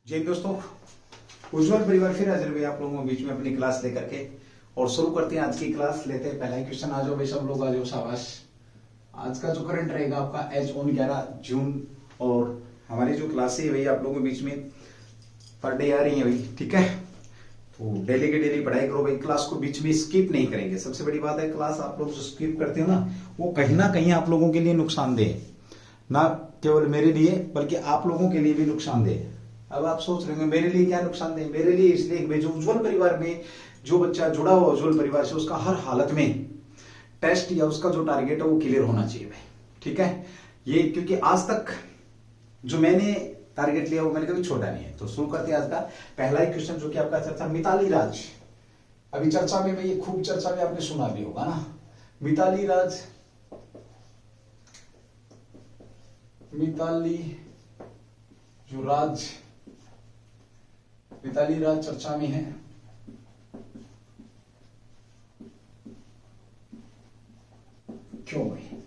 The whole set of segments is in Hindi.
जी दोस्तों, उज्जवल परिवार फिर हाजिर हुए आप लोगों के बीच में अपनी क्लास लेकर के। और शुरू करते हैं आज की क्लास। लेते हैं पहला ही क्वेश्चन। आ जाओ भाई, सब लोग आ जाओ, शाबाश। आज का जो करंट रहेगा आपका एज ऑन 11 जून। और हमारी जो क्लास है भाई आप लोगों के बीच में पर डे आ रही है भाई, ठीक है। तो डेली के डेली पढ़ाई करो भाई, क्लास को बीच में स्किप नहीं करेंगे। सबसे बड़ी बात है, क्लास आप लोग जो स्किप करते हो ना, वो कहीं ना कहीं आप लोगों के लिए नुकसानदेह है। ना केवल मेरे लिए बल्कि आप लोगों के लिए भी नुकसानदेह है। अब आप सोच रहे होंगे मेरे लिए क्या नुकसान है। मेरे लिए इसलिए भाई, जो उज्जवल परिवार में जो बच्चा जुड़ा हुआ उज्जवल परिवार से, उसका हर हालत में टेस्ट या उसका जो टारगेट है वो क्लियर होना चाहिए भाई, ठीक है। ये क्योंकि आज तक जो मैंने टारगेट लिया वो मैंने कभी छोड़ा नहीं है। तो शुरू करते हैं आज का पहला ही क्वेश्चन, जो कि आपका चर्चा मिताली राज। अभी चर्चा में भाई, खूब चर्चा में आपने सुना भी होगा ना, मिताली राज। मिताली जो राज, मिताली राज चर्चा में है। क्यों भाई?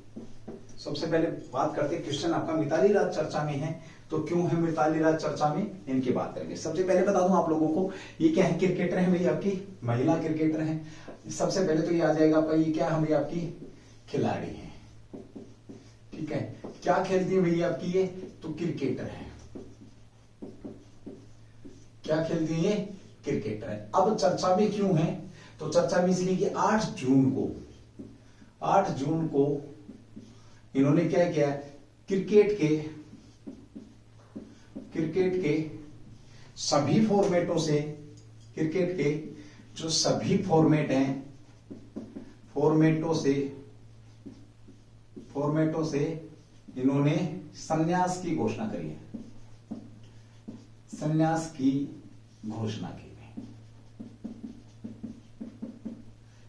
सबसे पहले बात करते हैं, क्वेश्चन आपका मिताली राज चर्चा में है तो क्यों है मिताली राज चर्चा में, इनकी बात करेंगे। सबसे पहले बता दूं आप लोगों को, ये क्या है, क्रिकेटर है भाई, आपकी महिला क्रिकेटर है। सबसे पहले तो ये आ जाएगा आपका, ये क्या है भाई, आपकी खिलाड़ी है, ठीक है। क्या खेलती है भाई आपकी ये, तो क्रिकेटर है। क्या खेलती है ये, क्रिकेटर है। अब चर्चा में क्यों है, तो चर्चा में इसलिए कि 8 जून को इन्होंने क्या किया, क्रिकेट के सभी फॉर्मेटों से, क्रिकेट के जो सभी फॉर्मेट हैं, फॉर्मेटों से इन्होंने संन्यास की घोषणा करी है। संन्यास की घोषणा की।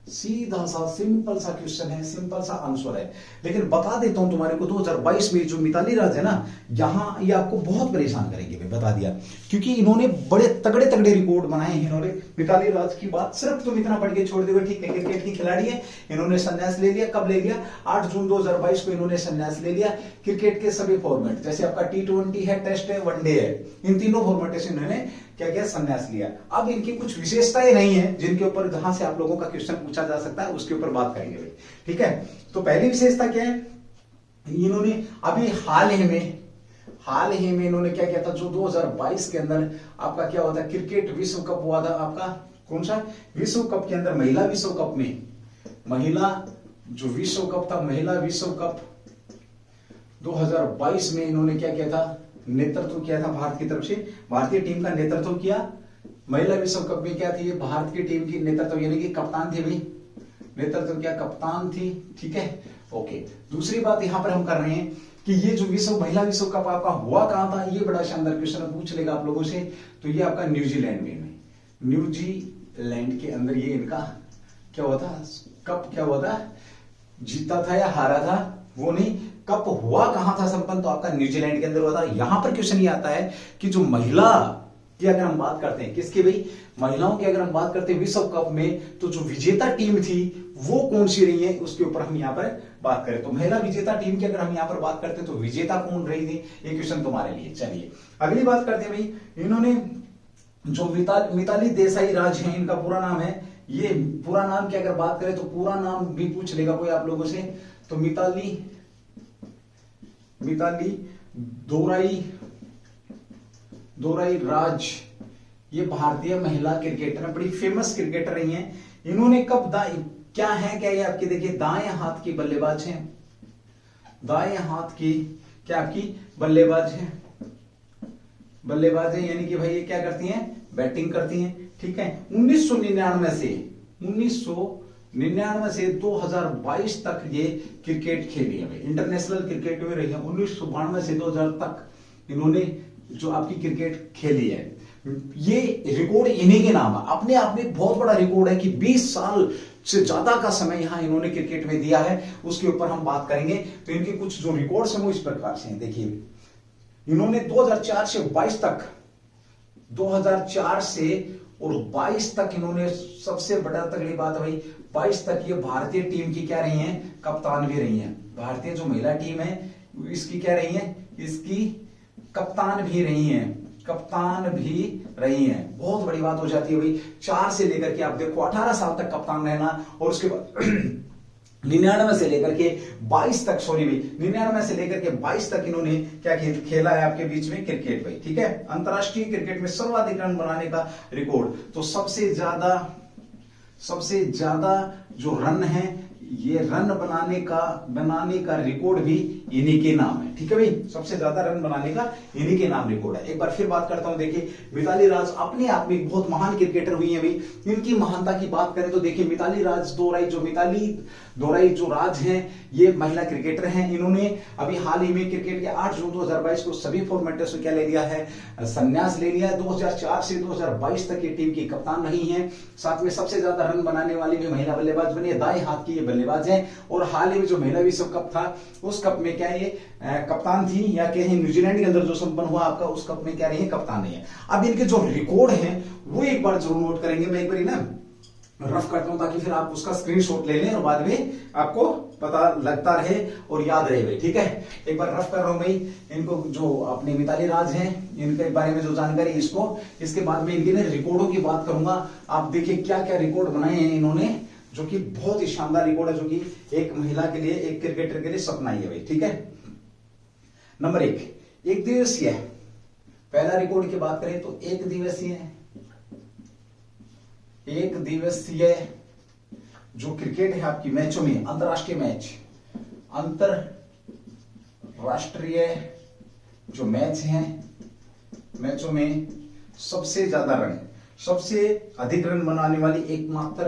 सीधा सा सिंपल सा क्वेश्चन है, सिंपल सा आंसर है। लेकिन बता देता हूं तुम्हारे को, 2022 में जो मिताली राज है ना, यहां ये आपको बहुत परेशान करेंगे, मैं बता दिया। क्योंकि इन्होंने बड़े तगड़े तगड़े रिकॉर्ड बनाए हैं इन्होंने। मिताली राज की बात सिर्फ तुम इतना पढ़ के छोड़ दोगे, ठीक है, क्रिकेट की खिलाड़ी है, इन्होंने संन्यास ले लिया। कब ले लिया, 8 जून 2022 को इन्होंने संन्यास ले लिया। क्रिकेट के सभी फॉर्मेट, जैसे आपका T20 है, टेस्ट है, वनडे है, इन तीनों फॉर्मेट से इन्होंने क्या किया, संन्यास लिया। अब इनकी कुछ विशेषताएं नहीं है जिनके ऊपर जहां से आप लोगों का क्वेश्चन पूछा जा सकता है, उसके ऊपर बात करेंगे भाई, ठीक है। तो पहली विशेषता क्या है, इन्होंने अभी हाल ही में इन्होंने क्या किया था, जो 2022 के अंदर आपका क्या हुआ था, क्रिकेट विश्व कप हुआ था आपका। कौन सा विश्व कप के अंदर, महिला विश्व कप में, महिला जो विश्व कप था, महिला विश्व कप 2022 में इन्होंने क्या किया था, नेतृत्व किया था भारत की तरफ से। भारतीय टीम का नेतृत्व किया। महिला विश्व कप में क्या थी, ये भारत की टीम की नेतृत्व, यानी कि कप्तान थी भाई, नेतृत्व क्या, कप्तान थी, ठीक है, ओके। दूसरी बात यहां पर हम कर रहे हैं कि ये जो महिला विश्व कप आपका हुआ कहां था, ये बड़ा शानदार क्वेश्चन पूछ लेगा आप लोगों से। तो ये आपका न्यूजीलैंड में, न्यूजीलैंड के अंदर ये इनका क्या हुआ था, कप क्या हुआ था, जीता था या हारा था वो नहीं, कप हुआ कहां था संपन्न, तो आपका न्यूजीलैंड के अंदर हुआ था। यहां पर क्वेश्चन ये आता है कि जो महिला की अगर हम बात करते हैं, किसकी भाई, महिलाओं की अगर हम बात करते हैं विश्व कप में, तो जो विजेता टीम थी वो कौन सी रही है, उसके ऊपर हम यहां पर बात करें। तो महिला विजेता टीम की अगर हम यहां पर बात करते हैं तो विजेता कौन रही थी, ये क्वेश्चन तुम्हारे लिए। चलिए अगली बात करते हैं भाई, इन्होंने जो मिताली देसाई राज है, इनका पूरा नाम है, ये पूरा नाम की अगर बात करें तो पूरा नाम भी पूछ लेगा कोई आप लोगों से। तो मिताली दोराई राज, ये भारतीय महिला क्रिकेटर, बड़ी फेमस क्रिकेटर रही हैं। इन्होंने कब क्या है, क्या ये आपकी देखिए, दाएं हाथ की बल्लेबाज हैं, दाएं हाथ की क्या आपकी बल्लेबाज है, यानी कि भाई ये क्या करती हैं, बैटिंग करती हैं, ठीक है। 1999 से 2022 तक ये क्रिकेट खेली है, इंटरनेशनल क्रिकेट में रही है। 1992 से 2000 तक इन्होंने जो आपकी क्रिकेट खेली है। ये रिकॉर्ड इन्हीं के नाम है, अपने आप में बहुत बड़ा रिकॉर्ड है कि 20 साल से ज्यादा का समय यहां इन्होंने क्रिकेट में दिया है, उसके ऊपर हम बात करेंगे। तो इनके कुछ जो रिकॉर्ड्स हैं वो इस प्रकार से हैं, देखिए। इन्होंने 2004 से 22 तक, 2004 से और 22 तक इन्होंने, सबसे बड़ा तगड़ी बात है भाई, 22 तक ये भारतीय टीम की क्या रही हैं, कप्तान भी रही हैं। भारतीय जो महिला टीम है इसकी क्या रही है, इसकी कप्तान भी रही हैं, कप्तान भी रही हैं। बहुत बड़ी बात हो जाती है भाई, 4 से लेकर के आप देखो 18 साल तक कप्तान रहना, और उसके बाद 99 से लेकर के 22 तक, सॉरी भाई 99 से लेकर के 22 तक इन्होंने क्या खेला है आपके बीच में क्रिकेट भाई, ठीक है। अंतरराष्ट्रीय क्रिकेट में सर्वाधिक रन बनाने का रिकॉर्ड, तो सबसे ज्यादा जो रन है, ये रन बनाने का रिकॉर्ड भी इन्हीं के नाम है, ठीक है भाई। सबसे ज्यादा रन बनाने का इन्हीं के नाम रिकॉर्ड है। एक बार फिर बात करता हूं, देखिए मिताली राज अपने आप में बहुत महान क्रिकेटर हुई है भाई। इनकी महानता की बात करें तो देखिए मिताली दोराई जो राज हैं, ये महिला क्रिकेटर हैं। इन्होंने अभी हाल ही में क्रिकेट के 8 जून 2022 को सभी फॉर्मेटों से क्या ले लिया है, संन्यास ले लिया है। 2004 से 2022 तक ये टीम की कप्तान रही हैं। साथ में सबसे ज्यादा रन बनाने वाली भी महिला बल्लेबाज बनी है, दाएं हाथ की ये बल्लेबाज है। और हाल ही में जो महिला विश्व कप था, उस कप में क्या ये कप्तान थी, या कहें न्यूजीलैंड के अंदर जो संपन्न हुआ आपका, उस कप में क्या रही है, कप्तान नहीं है। अब इनके जो रिकॉर्ड हैं वो एक बार जरूर नोट करेंगे, मैं एक बार ना रफ करता हूं ताकि फिर आप उसका स्क्रीनशॉट ले लें और बाद में आपको पता लगता रहे और याद रहे भाई, ठीक है। एक बार रफ कर रहा हूं भाई, इनको जो अपने मिताली राज हैं, इनके बारे में जो जानकारी इसको, इसके बाद में इनके रिकॉर्डों की बात करूंगा। आप देखिए क्या क्या रिकॉर्ड बनाए हैं इन्होंने, जो कि बहुत ही शानदार रिकॉर्ड है, जो कि एक महिला के लिए, एक क्रिकेटर के लिए सपना ही है भाई, ठीक है। नंबर 1 दिवसीय, पहला रिकॉर्ड की बात करें तो एक दिवसीय जो क्रिकेट है आपकी मैचों में, अंतरराष्ट्रीय जो मैच हैं, मैचों में सबसे ज्यादा रन, सबसे अधिक रन बनाने वाली एकमात्र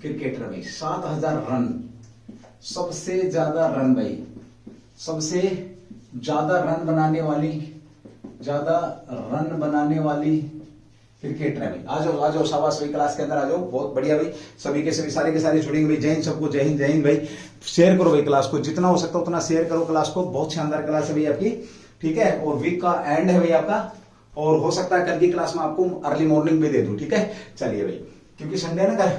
क्रिकेटर भाई, 7000 रन, सबसे ज्यादा रन भाई, सबसे ज्यादा रन बनाने वाली क्रिकेटर है भाई। आ जाओ शाबाश भाई, क्लास के अंदर आ जाओ, बहुत बढ़िया भाई। सभी के सभी सारे के सारे जुड़ेंगे भाई। जय हिंद सबको, जय हिंद भाई। शेयर करो भाई क्लास को, जितना हो सकता है उतना शेयर करो क्लास को। बहुत शानदार क्लास है भाई आपकी, ठीक है। और वीक का एंड है भाई आपका, और हो सकता है कल की क्लास में आपको अर्ली मॉर्निंग में दे दूं, ठीक है। चलिए भाई, क्योंकि संडे है ना कल।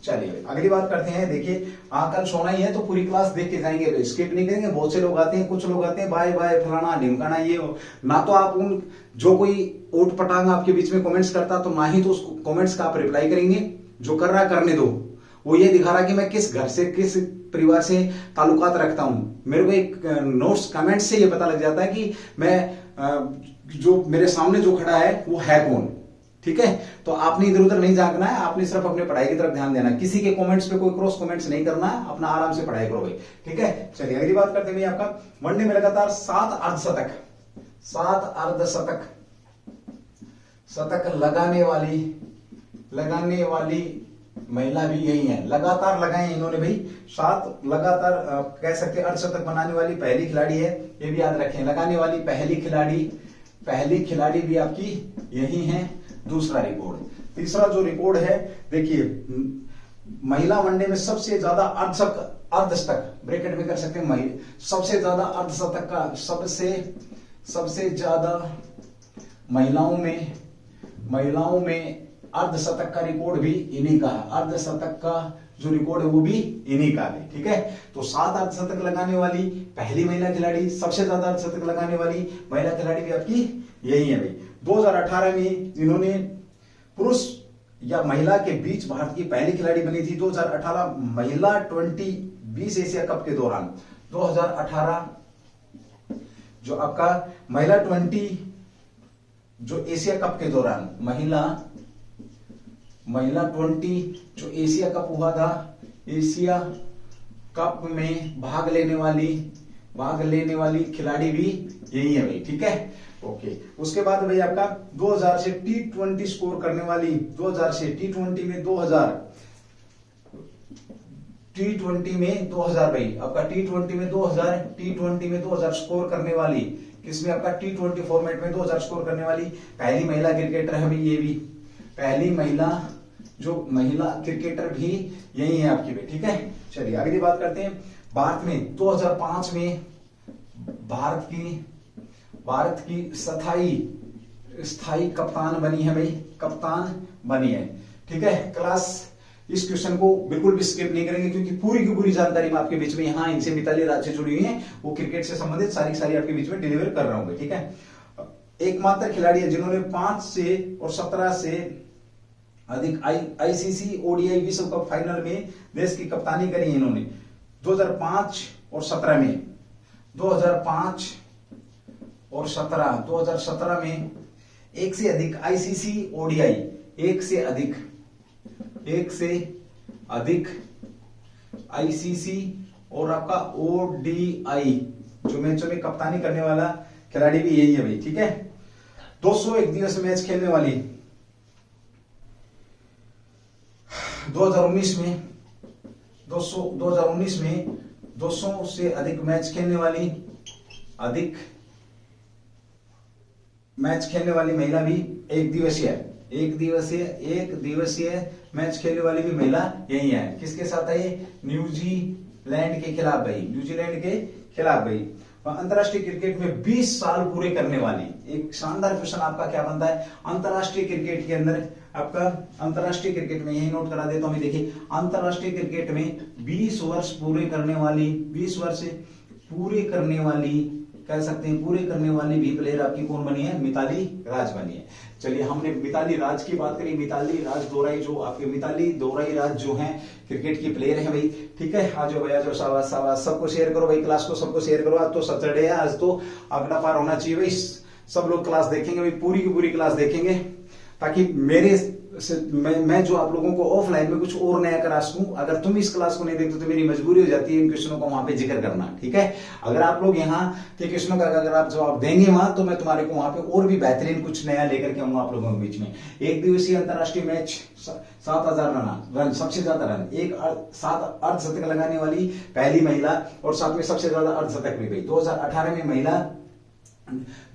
चलिए अगली बात करते हैं। देखिए कल सोना ही है तो पूरी क्लास देख के जाएंगे, स्किप नहीं करेंगे। बहुत से लोग आते हैं, कुछ लोग आते हैं बाय बाय फलाना ढिमकाना, ये ना तो आप उन जो कोई ओट पटांग आपके बीच में कमेंट्स करता, तो ना ही तो उस कमेंट्स का आप रिप्लाई करेंगे। जो कर रहा करने दो, वो ये दिखा रहा कि मैं किस घर से, किस परिवार से ताल्लुकात रखता हूं। मेरे को एक नोट्स कमेंट से ये पता लग जाता है कि मैं जो मेरे सामने जो खड़ा है वो है कौन, ठीक है। तो आपने इधर उधर नहीं झांकना है, आपने सिर्फ अपने पढ़ाई की तरफ ध्यान देना है। किसी के कमेंट्स पे कोई क्रॉस कमेंट्स नहीं करना है, अपना आराम से पढ़ाई करो भाई, ठीक है। चलिए अगली बात करते हैं आपका वनडे में लगातार 7 अर्धशतक लगाने वाली महिला भी यही है। लगातार लगाए इन्होंने भाई 7 लगातार कह सकते अर्धशतक बनाने वाली पहली खिलाड़ी है, ये भी याद रखें। लगाने वाली पहली खिलाड़ी भी आपकी यही है। दूसरा रिकॉर्ड, तीसरा जो रिकॉर्ड है देखिए, महिला वनडे में सबसे ज्यादा अर्धशतक ब्रैकेट में कर सकते हैं, सबसे ज्यादा अर्धशतक का, सबसे ज्यादा महिलाओं में अर्धशतक का रिकॉर्ड भी इन्हीं का है। अर्धशतक का जो रिकॉर्ड है वो भी इन्हीं का है, ठीक है। तो 7 अर्धशतक लगाने वाली पहली महिला खिलाड़ी, सबसे ज्यादा अर्धशतक लगाने वाली महिला खिलाड़ी भी आपकी यही है भाई। 2018 में इन्होंने पुरुष या महिला के बीच भारत की पहली खिलाड़ी बनी थी। 2018 महिला 20 एशिया कप के दौरान, 2018 जो आपका महिला 20 जो एशिया कप के दौरान, महिला 20 जो एशिया कप हुआ था, एशिया कप में भाग लेने वाली खिलाड़ी भी यही है भाई, ठीक है। ओके, उसके बाद भाई आपका 2000 से T20 स्कोर करने वाली, 2000 से T20 में 2000 भाई आपका T20 में 2000 स्कोर करने वाली, किसमें आपका T20 फॉर्मेट में 2000 स्कोर करने वाली पहली महिला क्रिकेटर है भाई। ये भी पहली महिला क्रिकेटर भी यही है आपकी भाई, ठीक है। चलिए अगली बात करते हैं। भारत में 2005 में भारत की स्थायी कप्तान बनी है भाई, कप्तान बनी है, ठीक है। क्लास इस क्वेश्चन को बिल्कुल भी स्किप नहीं करेंगे, क्योंकि पूरी की पूरी जानकारी मैं आपके बीच में यहाँ इनसे मिताली राज से जुड़ी हुई है, वो क्रिकेट से संबंधित सारी आपके बीच में डिलीवर कर रहा हूं, ठीक है। एकमात्र खिलाड़ी है जिन्होंने 5 से और 17 से अधिक आईसीसी ओडीआई विश्व कप फाइनल में देश की कप्तानी करी है इन्होंने 2005 और 17 में। 2005 और 2017 में एक से अधिक आईसीसी ओडीआई, एक से अधिक आईसीसी और आपका ओडीआई जो मैचों में कप्तानी करने वाला खिलाड़ी भी यही है भाई, ठीक है। 200 एक दिवसीय मैच खेलने वाली 2019 में 200 से अधिक मैच खेलने वाली महिला भी एक दिवसीय मैच खेलने वाली भी महिला यही है। किसके साथ है ये? न्यूजीलैंड के खिलाफ भाई। अंतरराष्ट्रीय क्रिकेट में 20 साल पूरे करने वाली, एक शानदार क्वेश्चन आपका क्या बनता है अंतरराष्ट्रीय क्रिकेट के अंदर आपका, अंतरराष्ट्रीय क्रिकेट में यही नोट करा देता हूं। देखिए अंतरराष्ट्रीय क्रिकेट में 20 वर्ष पूरे करने वाली कह सकते हैं पूरे करने वाली भी प्लेयर आपकी कौन बनी है? मिताली राज बनी है। चलिए हमने मिताली राज की बात करी, मिताली राज दोराई जो हैं क्रिकेट की प्लेयर है भाई, ठीक है। आज भाई आज शाबाश सबको शेयर करो भाई, क्लास को सबको शेयर करो। आज तो सैटरडे है, आज तो अगला पार होना चाहिए भाई, सब लोग क्लास देखेंगे भाई, पूरी की पूरी क्लास देखेंगे ताकि मैं जो आप लोगों को ऑफलाइन में कुछ और नया करा सकूं। अगर तुम इस क्लास को नहीं देखते तो मेरी मजबूरी हो जाती है इन क्वेश्चनों को वहां पे जिक्र करना, ठीक है। अगर आप लोग यहाँ के क्वेश्चनों का अगर आप जवाब देंगे वहां तो मैं तुम्हारे को वहां पे और भी बेहतरीन कुछ नया लेकर के आऊंगा आप लोगों के बीच में। एक दिवसीय अंतरराष्ट्रीय मैच 7000 रन सबसे ज्यादा रन, 7 अर्धशतक लगाने वाली पहली महिला और साथ में सबसे ज्यादा अर्धशतक भी भाई। 2018 में महिला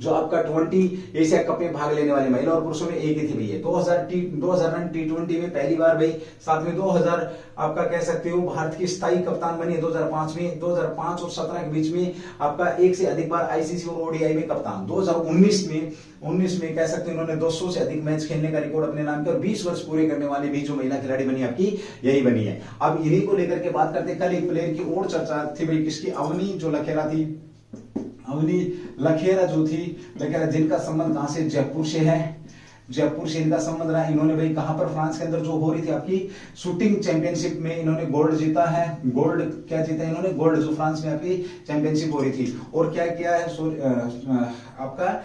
जो आपका 20 एशिया कप में भाग लेने वाली महिला और पुरुषों में एक ही थी भैया। 2000 रन T20 में पहली बार भाई। साथ में 2000 आपका कह सकते हो भारत की स्थायी कप्तान बनी है 2005 में। 2005 और 17 के बीच में आपका एक से अधिक बार आईसीसी और ओडीआई में कप्तान। 2019 में कह सकते हैं उन्होंने 200 से अधिक मैच खेलने का रिकॉर्ड अपने नाम किया और 20 वर्ष पूरे करने वाली भी जो महिला खिलाड़ी बनी आपकी यही बनी है। अब इन्हीं को लेकर के बात करते हैं। कल एक प्लेयर की और चर्चा थी भाई, किसकी? अवनी जो लखेरा थी, अवनी लखेरा जो थी, लखेरा जिनका संबंध कहां से? जयपुर से है, जयपुर से इनका संबंध रहा। इन्होंने भाई कहां पर? फ्रांस के अंदर जो हो रही थी आपकी शूटिंग चैंपियनशिप में इन्होंने गोल्ड जीता है। गोल्ड क्या जीता है इन्होंने? गोल्ड, जो फ्रांस में आपकी चैंपियनशिप हो रही थी। और क्या किया है आपका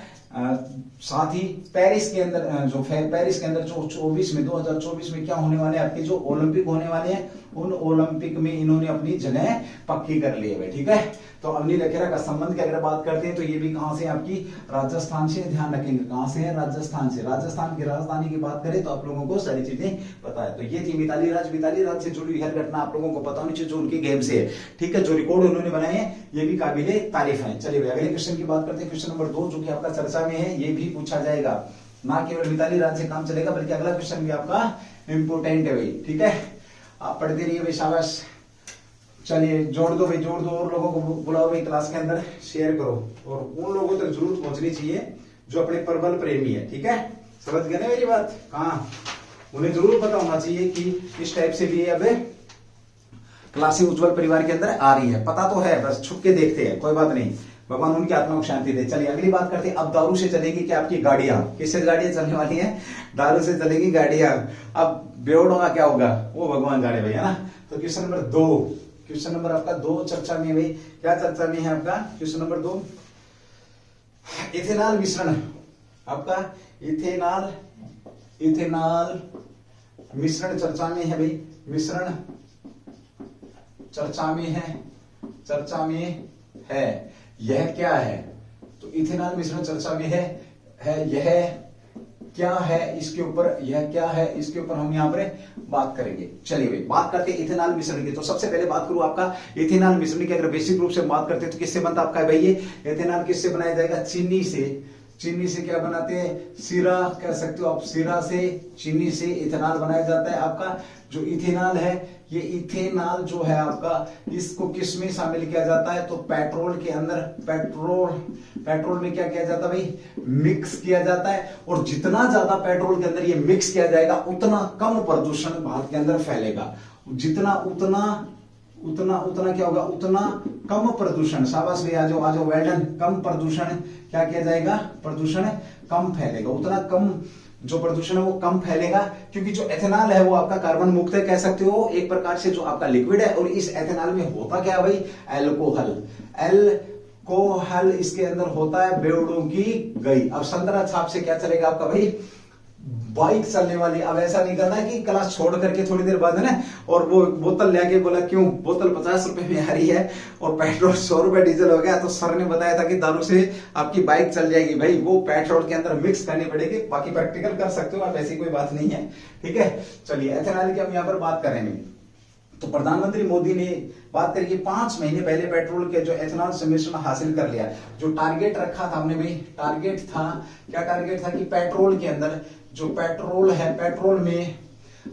साथ ही पेरिस के अंदर जो 2024 में क्या होने वाले आपके जो ओलंपिक होने वाले हैं उन ओलंपिक में इन्होंने अपनी जगह पक्की कर ली है, ठीक है। तो अवनी लखेरा का संबंध की अगर बात करते हैं तो ये भी कहां से? आपकी राजस्थान से। ध्यान रखेंगे कहां से है? राजस्थान से। राजस्थान की राजधानी की बात करें तो आप लोगों को सारी चीजें पता है। तो ये थी मिताली राज से जुड़ी हर घटना आप लोगों को पता होनी चाहिए जो उनकी गेम से है, ठीक है। जो रिकॉर्ड उन्होंने बनाए हैं ये भी काबिले तारीफ है। चलिए भाई अगले क्वेश्चन की बात करते हैं। क्वेश्चन नंबर 2 जो कि आपका चर्चा में है, ये भी पूछा जाएगा, ना केवल मिताली राज से काम चलेगा बल्कि अगला क्वेश्चन भी आपका इंपोर्टेंट है भाई, ठीक है। आप पढ़ते रहिए भाई, शाबाश। चलिए जोड़ दो भाई, जोड़ दो और लोगों को बुलाओ भाई क्लास के अंदर, शेयर करो और उन लोगों तक जरूर पहुंचनी चाहिए जो अपने प्रबल प्रेमी है, ठीक है। समझ गए ना मेरी बात? कहाँ उन्हें जरूर पता होना चाहिए कि इस टाइप से भी अब क्लासें उज्जवल परिवार के अंदर आ रही है। पता तो है, बस छुप के देखते हैं, कोई बात नहीं, भगवान उनकी आत्मा को शांति दे। चलिए अगली बात करते हैं। अब दारू से चलेगी क्या आपकी गाड़ियां? किससे गाड़ियां चलने वाली हैं? दारू से चलेगी गाड़ियां। अब बेवड़ों का क्या होगा? वो भगवान जाने भाई, है ना। तो क्वेश्चन नंबर 2, क्वेश्चन नंबर आपका 2 चर्चा में भाई, क्या चर्चा में है आपका? क्वेश्चन नंबर 2 इथेनॉल मिश्रण, आपका इथेनॉल मिश्रण चर्चा में है भाई, मिश्रण चर्चा में है। यह क्या है? तो इथेनॉल मिश्रण चर्चा में है यह क्या है? इसके ऊपर यह क्या है? इसके ऊपर हम यहाँ पर बात करेंगे। चलिए भाई बात करते हैं इथेनॉल मिश्रण की। तो सबसे पहले बात करूं आपका इथेनॉल मिश्रण की। अगर बेसिक रूप से बात करते हैं तो किससे बनता आपका भाई? ये इथेनॉल किससे बनाया जाएगा? चीनी से। चीनी से क्या बनाते हैं? सीरा कह सकते हो आप, सीरा से, चीनी से इथेनॉल बनाया जाता है। आपका जो इथेनॉल है, ये इथेनॉल जो है आपका, इसको किस में शामिल किया जाता है? तो पेट्रोल के अंदर, पेट्रोल में क्या किया जाता है भाई? मिक्स किया जाता है। और जितना ज्यादा पेट्रोल के अंदर ये मिक्स किया जाएगा उतना कम प्रदूषण भारत के अंदर फैलेगा। उतना क्या होगा, उतना कम प्रदूषण, शाबाश भैया, आ जाओ वेल डन, कम प्रदूषण क्या किया जाएगा, प्रदूषण कम फैलेगा, उतना कम जो प्रदूषण है वो कम फैलेगा, क्योंकि जो एथेनॉल है वो आपका कार्बन मुक्त है, कह सकते हो एक प्रकार से जो आपका लिक्विड है। और इस एथेनॉल में होता क्या है भाई, एल्कोहल, एल्कोहल इसके अंदर होता है बेवड़ों की गई। अब संतरा छाप से क्या चलेगा आपका भाई, बाइक चलने वाली। अब ऐसा नहीं करना कि क्लास छोड़ करके थोड़ी देर बाद है ना, और वो बोतल लेके बोला क्यों, बोतल 50 रुपए में आ रही है और पेट्रोल 100 रुपए डीजल हो गया, तो सर ने बताया था कि दारू से आपकी बाइक चल जाएगी। भाई वो पेट्रोल के अंदर मिक्स करनी पड़ेगी, बाकी प्रैक्टिकल कर सकते हो आप, ऐसी कोई बात नहीं है, ठीक है। चलिए एथेनॉल की हम यहाँ पर बात करेंगे। तो प्रधानमंत्री मोदी ने बात करी कि 5 महीने पहले पेट्रोल के जो एथेनॉल से मिश्रण हासिल कर लिया। जो टारगेट रखा था हमने भाई, टारगेट था, क्या टारगेट था कि पेट्रोल के अंदर जो पेट्रोल है, पेट्रोल में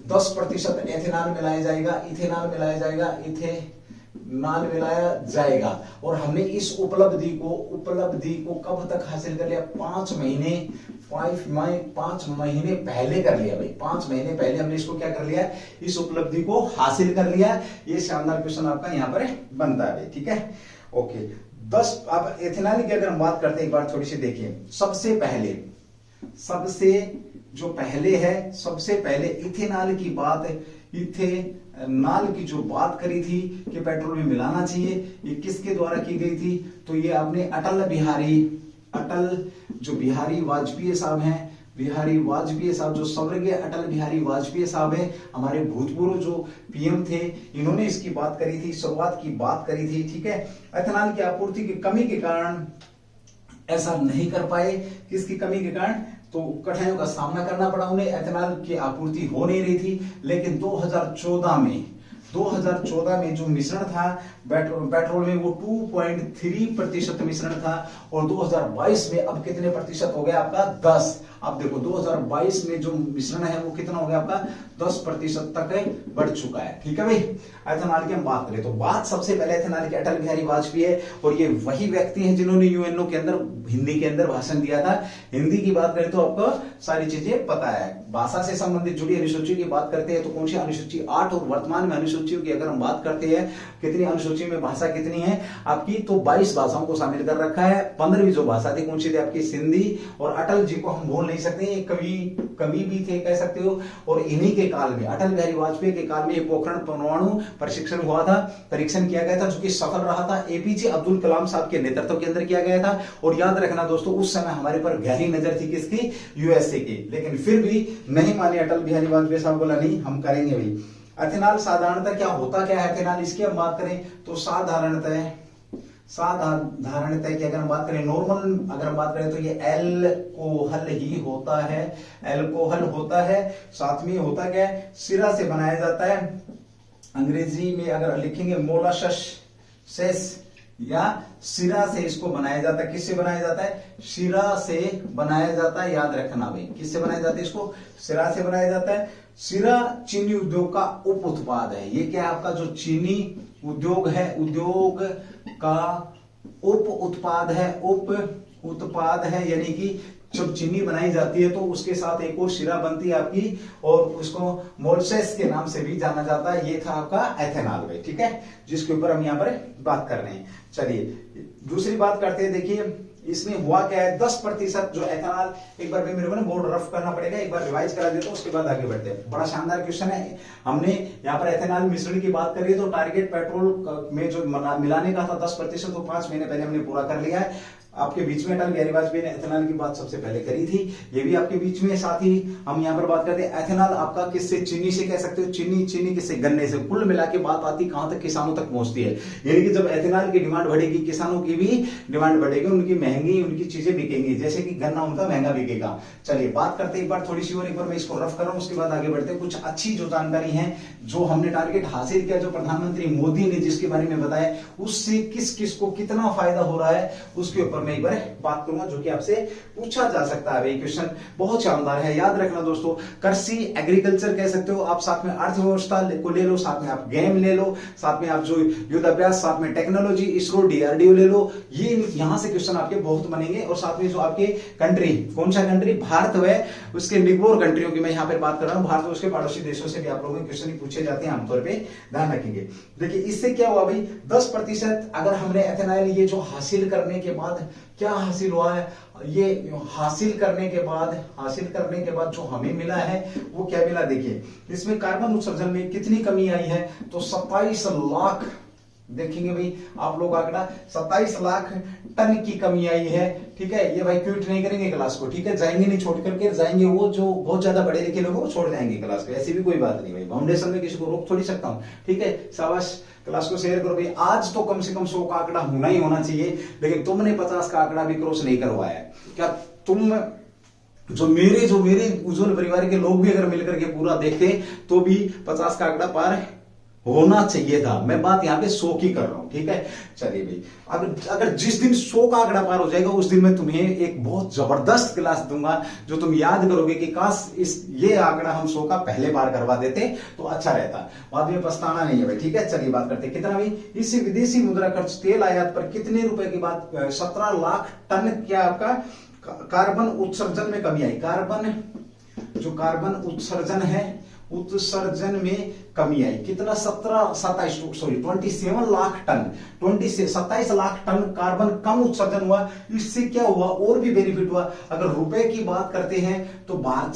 10% एथेनॉल मिलाया जाएगा, इथेनॉल मिलाया जाएगा, इथेनॉल मिलाया जाएगा। और हमने इस उपलब्धि को कब तक हासिल कर लिया, 5 महीने पहले कर लिया भाई, 5 महीने पहले हमने इसको क्या कर लिया, इस उपलब्धि को हासिल कर लिया। ये शानदार क्वेश्चन आपका यहाँ पर बनता है, ठीक है, ओके। 10 अब एथेनॉल की अगर हम बात करते हैं, एक बार थोड़ी सी देखिए, सबसे पहले इथेनॉल की बात, इथेनॉल की जो बात करी थी कि पेट्रोल में मिलाना चाहिए, ये किसके द्वारा की गई थी, तो ये आपने अटल जो बिहारी वाजपेयी साहब हैं, बिहारी वाजपेयी साहब, जो स्वर्गीय अटल बिहारी वाजपेयी साहब है, हमारे भूतपूर्व जो पीएम थे, इन्होंने इसकी बात करी थी, शुरुआत की बात करी थी, ठीक है। एथेनॉल की आपूर्ति की कमी के कारण ऐसा नहीं कर पाए, किसकी कमी के कारण, तो कठिनाइयों का सामना करना पड़ा उन्हें, एथेनॉल की आपूर्ति हो नहीं रही थी। लेकिन 2014 में जो मिश्रण था पेट्रोल में, वो 2.3% मिश्रण था, और 2022 में अब कितने प्रतिशत हो गया आपका, 10। अब देखो 2022 में जो मिश्रण है वो कितना हो गया आपका, 10% तक बढ़ चुका है, ठीक है भाई। एथेनॉल की हम बात करें तो बात सबसे पहले एथेनॉल के अटल बिहारी वाजपेयी है, और ये वही व्यक्ति हैं जिन्होंने यूएनओ के अंदर हिंदी के अंदर भाषण दिया था। हिंदी की बात करें तो आपको सारी चीजें पता है। भाषा से संबंधित जुड़ी अनुसूची की बात करते हैं तो कौन सी अनुसूची, 8, और वर्तमान में अनुसूचियों की अगर हम बात करते हैं कितनी अनुसूची में भाषा कितनी है आपकी, तो 22 भाषाओं को शामिल कर रखा है। 15वीं जो भाषा थी कौन सी थी आपकी, सिंधी। और अटल जी को हम भूल नहीं सकते, ये कवि भी थे कह सकते हो। और इन्हीं के काल में, अटल बिहारी वाजपेयी के काल में पोखरण परमाणु परीक्षण हुआ था, परीक्षण किया गया था, जो कि सफल रहा था। एपीजे अब्दुल कलाम साहब के नेतृत्व के अंदर किया गया था। और याद रखना दोस्तों, उस समय हमारे पर गहरी नजर थी किसकी, यूएसए की, लेकिन फिर भी नहीं माने अटल बिहारी वाजपेयी साहब, बोला नहीं हम करेंगे भाई। एथेनॉल साधारणतः क्या होता क्या है एथेनॉल, इसकी हम बात करें तो साधारणतः की अगर हम बात करें, नॉर्मल अगर हम बात करें तो ये एल्कोहल ही होता है, एल्कोहल होता है। साथ में होता क्या है, सिरा से बनाया जाता है, अंग्रेजी में अगर लिखेंगे मोलासेस, या सिरा से इसको बनाया जाता है। किससे बनाया जाता है, सिरा से बनाया जाता है, याद रखना भाई, किससे बनाया जाता है, इसको सिरा से बनाया जाता है। सिरा चीनी उद्योग का उप उत्पाद है। ये क्या है आपका, जो चीनी उद्योग है, उद्योग का उप उत्पाद है, यानी कि जब चीनी बनाई जाती है तो उसके साथ एक और शिरा बनती है आपकी, और उसको मोलसेस के नाम से भी जाना जाता है। ये था आपका एथेनॉल भाई, ठीक है, जिसके ऊपर हम यहाँ पर बात कर रहे हैं। चलिए दूसरी बात करते हैं, देखिए इसमें हुआ क्या है, 10% जो एथेनॉल, एक बार मेरे को ना बोर्ड रफ करना पड़ेगा, एक बार रिवाइज करा देता हूं, उसके बाद आगे बढ़ते हैं। बड़ा शानदार क्वेश्चन है। हमने यहाँ पर एथेनॉल मिश्रण की बात करी है, तो टारगेट पेट्रोल में जो मिलाने का था 10%, तो 5 महीने पहले हमने पूरा कर लिया है। आपके बीच में अटल बिहारी वाजपेयी ने एथेनॉल की बात सबसे पहले करी थी, ये भी आपके बीच में। साथ ही हम यहाँ पर बात करते हैं एथेनॉल आपका किससे, चीनी से कह सकते हो, चीनी किससे, गन्ने से। कुल मिला के बात आती कहां तक, किसानों तक पहुंचती है। यानी कि जब एथेनॉल की डिमांड बढ़ेगी, किसानों की भी डिमांड बढ़ेगी, उनकी चीजें बिकेंगी, जैसे कि गन्ना उनका महंगा बिकेगा। चलिए बात करते हैं एक बार थोड़ी सी, और एक बार मैं इसको रफ कर रहा हूं, उसके बाद आगे बढ़ते हैं। कुछ अच्छी जो जानकारी है, जो हमने टारगेट हासिल किया, जो प्रधानमंत्री मोदी ने जिसके बारे में बताया, उससे किस किस को कितना फायदा हो रहा है, उसके ऊपर मैं एक बार बात करूंगा जो कि आपसे पूछा जा सकता है। भाई क्वेश्चन बहुत शानदार है, याद रखना दोस्तों। कृषि एग्रीकल्चर कह सकते हो आप, साथ में अर्थव्यवस्था को ले लो, साथ में आप गेम ले लो, साथ में आप जो युद्ध अभ्यास, साथ में टेक्नोलॉजी, इसरो, डीआरडीओ ले लो। ये यहां से क्वेश्चन आपके बहुत बनेंगे। और साथ में जो आपके कंट्री, कौन सा कंट्री, भारत है, उसके निगोर कंट्रियों की मैं यहाँ पे बात कर रहा हूँ। भारत और उसके पड़ोसी देशों से भी आप लोगों के क्वेश्चन पूछे जाते हैं आमतौर पे, ध्यान रखेंगे। देखिए इससे क्या हुआ भाई, 10% अगर हमने एथेनॉल ये जो हासिल करने के बाद क्या हासिल हुआ है, ये हासिल करने के बाद जो हमें मिला है वो क्या मिला, देखिए इसमें कार्बन उत्सर्जन में कितनी कमी आई है, तो 27 लाख, देखेंगे भाई आप लोग आंकड़ा, 27 लाख टन की कमी आई है। ठीक है, ये भाई क्विट नहीं करेंगे क्लास को, ठीक है, जाएंगे नहीं, छोड़ करके जाएंगे, वो जो बहुत ज्यादा बड़े लिखे लोग वो छोड़ जाएंगे क्लास को, ऐसी भी कोई बात नहीं भाई, फाउंडेशन में किसी को रोक थोड़ी सकता हूं। ठीक है, शाबाश, क्लास को शेयर करो भाई। आज तो कम से कम 100 का आंकड़ा होना ही होना चाहिए, लेकिन तुमने 50 का आंकड़ा भी क्रॉस नहीं करवाया है। क्या तुम जो मेरे उज्जवल परिवार के लोग भी अगर मिलकर के पूरा देखते तो भी 50 का आंकड़ा पार होना चाहिए था। मैं बात यहाँ पे 100 की कर रहा हूं, ठीक है। चलिए भाई, अगर जिस दिन 100 का आंकड़ा पार हो जाएगा उस दिन मैं तुम्हें एक बहुत जबरदस्त क्लास दूंगा, जो तुम याद करोगे कि काश ये आंकड़ा हम 100 का पहले पार करवा देते तो अच्छा रहता, बाद में पछताना नहीं है भाई। ठीक है, चलिए बात करते हैं कितना भाई, इस विदेशी मुद्रा खर्च तेल आयात पर कितने रुपए की बात, 17 लाख टन क्या आपका कार्बन उत्सर्जन में कमी आई। कार्बन उत्सर्जन है, उत्सर्जन में कमी आई, कितना, 27 lakh ton, 27 lakh ton carbon कम उत्सर्जन हुआ। इससे क्या हुआ, और भी बेनिफिट हुआ। अगर रुपए की बात करते हैं तो भारत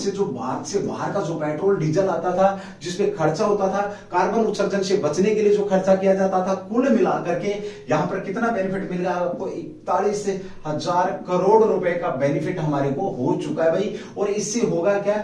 से बाहर का जो पेट्रोल डीजल आता था, जिसपे खर्चा होता था, कार्बन उत्सर्जन से बचने के लिए जो खर्चा किया जाता था, कुल मिला करके यहाँ पर कितना बेनिफिट मिल रहा है आपको, 41,000 करोड़ रुपए का बेनिफिट हमारे को हो चुका है भाई। और इससे होगा क्या,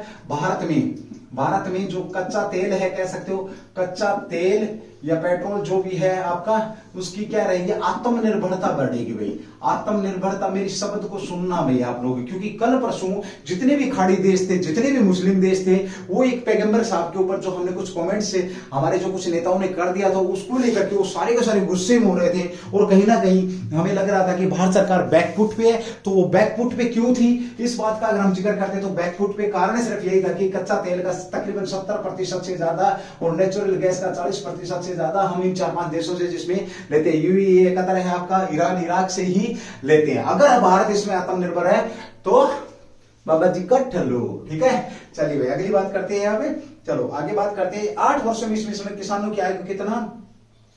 भारत में जो कच्चा तेल है, कह सकते हो कच्चा तेल या पेट्रोल जो भी है आपका, उसकी क्या रहेगी, आत्मनिर्भरता बढ़ेगी भाई। आत्मनिर्भरता, मेरी शब्द को सुनना भाई आप लोग, क्योंकि कल परसों जितने भी खाड़ी देश थे, जितने भी मुस्लिम देश थे, वो एक पैगंबर साहब के ऊपर जो हमने कुछ कमेंट्स से हमारे जो कुछ नेताओं ने कर दिया था, उसको लेकर के वो सारे के सारे गुस्से में हो रहे थे। और कहीं ना कहीं हमें लग रहा था कि भारत सरकार बैकफुट पे है। तो वो बैकफुट पे क्यों थी, इस बात का अगर हम जिक्र करते तो बैकफुट पे कारण सिर्फ यही था कि कच्चा तेल का तकरीबन 70% से ज्यादा और नेचुरल गैस का 40% से ज्यादा हम इन 4-5 देशों से जिसमें लेते हैं, यूएई, कतर है आपका, ईरान, इराक से ही लेते हैं। अगर भारत इसमें आत्मनिर्भर है तो बाबा जी कट लो, ठीक है। चलिए भाई अगली बात करते हैं यहाँ पे, चलो आगे बात करते हैं। 8 वर्षों में इसमें किसानों की आय को कितना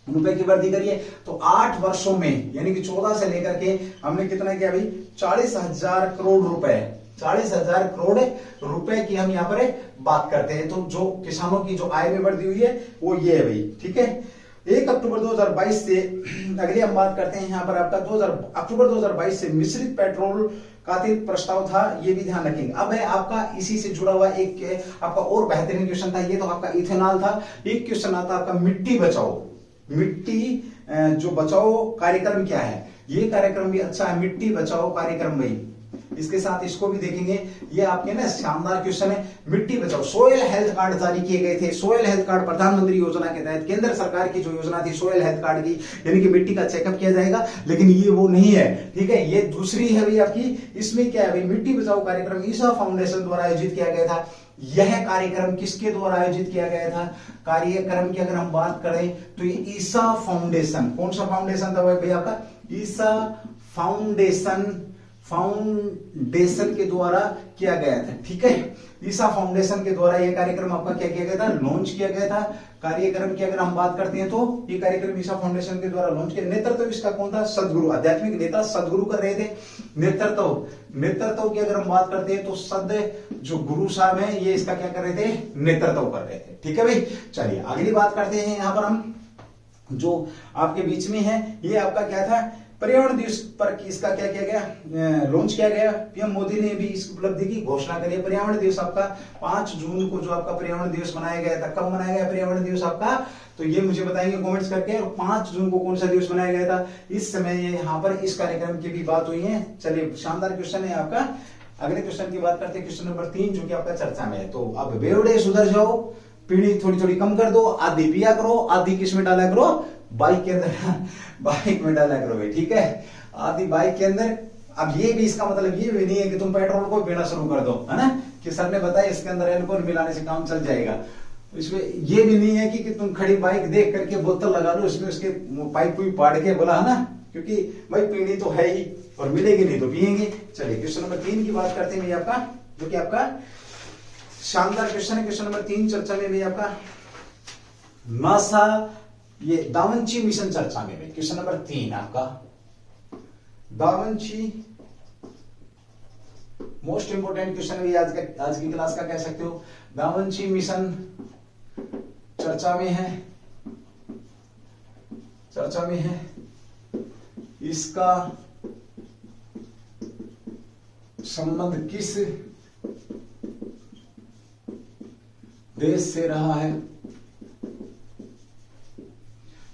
रुपए की वृद्धि करिए, तो 8 वर्षों में यानी कि 14 से लेकर के हमने कितना किया भाई, 40,000 करोड़ रुपए, 40,000 करोड़ रुपए की हम यहाँ पर बात करते हैं। तो जो किसानों की जो आय में वृद्धि हुई है वो ये है भाई, ठीक है। 1 अक्टूबर 2022 से अगली हम बात करते हैं यहाँ पर आपका अक्टूबर 2022 से मिश्रित पेट्रोल का प्रस्ताव था, ये भी ध्यान रखेंगे। अब है आपका इसी से जुड़ा हुआ एक आपका और बेहतरीन क्वेश्चन था, ये तो आपका इथेनॉल था। एक क्वेश्चन आता आपका मिट्टी जो बचाओ कार्यक्रम क्या है, ये कार्यक्रम भी अच्छा है, मिट्टी बचाओ कार्यक्रम भाई। इसके साथ इसको भी देखेंगे, ये आपके ना शानदार क्वेश्चन है, मिट्टी बचाओ। सोयल हेल्थ कार्ड जारी किए गए थे, सोयल हेल्थ कार्ड प्रधानमंत्री योजना के तहत केंद्र सरकार की जो योजना थी सोयल हेल्थ कार्ड की, यानी कि मिट्टी का चेकअप किया जाएगा, लेकिन ये वो नहीं है, ठीक है। ये दूसरी है भाई आपकी, इसमें क्या है भाई, मिट्टी बचाओ कार्यक्रम ईसा फाउंडेशन द्वारा आयोजित किया गया था। यह कार्यक्रम किसके द्वारा आयोजित किया गया था, कार्यक्रम की अगर हम बात करें तो ये ईसा फाउंडेशन, कौन सा फाउंडेशन था भाई आपका, ईसा फाउंडेशन के द्वारा किया गया था, ठीक है। ईसा फाउंडेशन के द्वारा यह कार्यक्रम आपका क्या किया गया था, लॉन्च किया गया था। कार्यक्रम की अगर हम बात करते हैं तो ये कार्यक्रम ईसा फाउंडेशन के द्वारा लॉन्च किया। नेतृत्व इसका कौन था, सदगुरु, आध्यात्मिक नेता सदगुरु कर रहे थे। नेतृत्व की अगर हम बात करते हैं तो जो गुरु साहब हैं ये इसका क्या कर रहे थे, नेतृत्व कर रहे थे, ठीक है भाई। चलिए अगली बात करते हैं यहाँ पर हम, जो आपके बीच में है ये आपका क्या था, पर्यावरण दिवस पर इसका क्या किया गया, लॉन्च किया गया। पीएम मोदी ने भी इस उपलब्धि की घोषणा करी है। पर्यावरण दिवस आपका 5 जून को जो आपका पर्यावरण दिवस मनाया गया था, कब मनाया गया पर्यावरण दिवस आपका, तो ये मुझे बताएंगे कमेंट्स करके। और 5 जून को कौन सा दिवस मनाया गया था, इस समय ये यहाँ पर इस कार्यक्रम की भी बात हुई है। चलिए शानदार क्वेश्चन है आपका। अगले क्वेश्चन की बात करते हैं, क्वेश्चन नंबर 3 जो कि आपका चर्चा में है। तो अब बेवड़े सुधर जाओ, पीढ़ी थोड़ी थोड़ी कम कर दो, आधी पिया करो, आधी किसमें डाला करो, बाइक के अंदर, बाइक में डाला करो भाई, ठीक है। आधी बाइक के अंदर, अब ये भी इसका मतलब ये भी नहीं है कि तुम पेट्रोल को पीना शुरू कर दो, है ना, कि सर ने बताया इसके अंदर एल्कोहल मिलाने से काम चल जाएगा। इसमें ये भी नहीं है कि तुम खड़ी बाइक देख करके बोतल लगा लो, इसमें उसके पाइप भी पाड़ के बोला, है ना, क्योंकि भाई पीनी तो है ही और मिलेगी नहीं तो पियेंगे। चलिए क्वेश्चन नंबर 3 की बात करते हैं भैया आपका, जो कि आपका शानदार क्वेश्चन है। क्वेश्चन नंबर 3 चर्चा में भैया आपका नासा ये दावंची मिशन चर्चा में। क्वेश्चन नंबर 3 आपका दावंची, मोस्ट इंपोर्टेंट क्वेश्चन है आज की क्लास का, कह सकते हो। दावंची मिशन चर्चा में है, इसका संबंध किस देश से रहा है?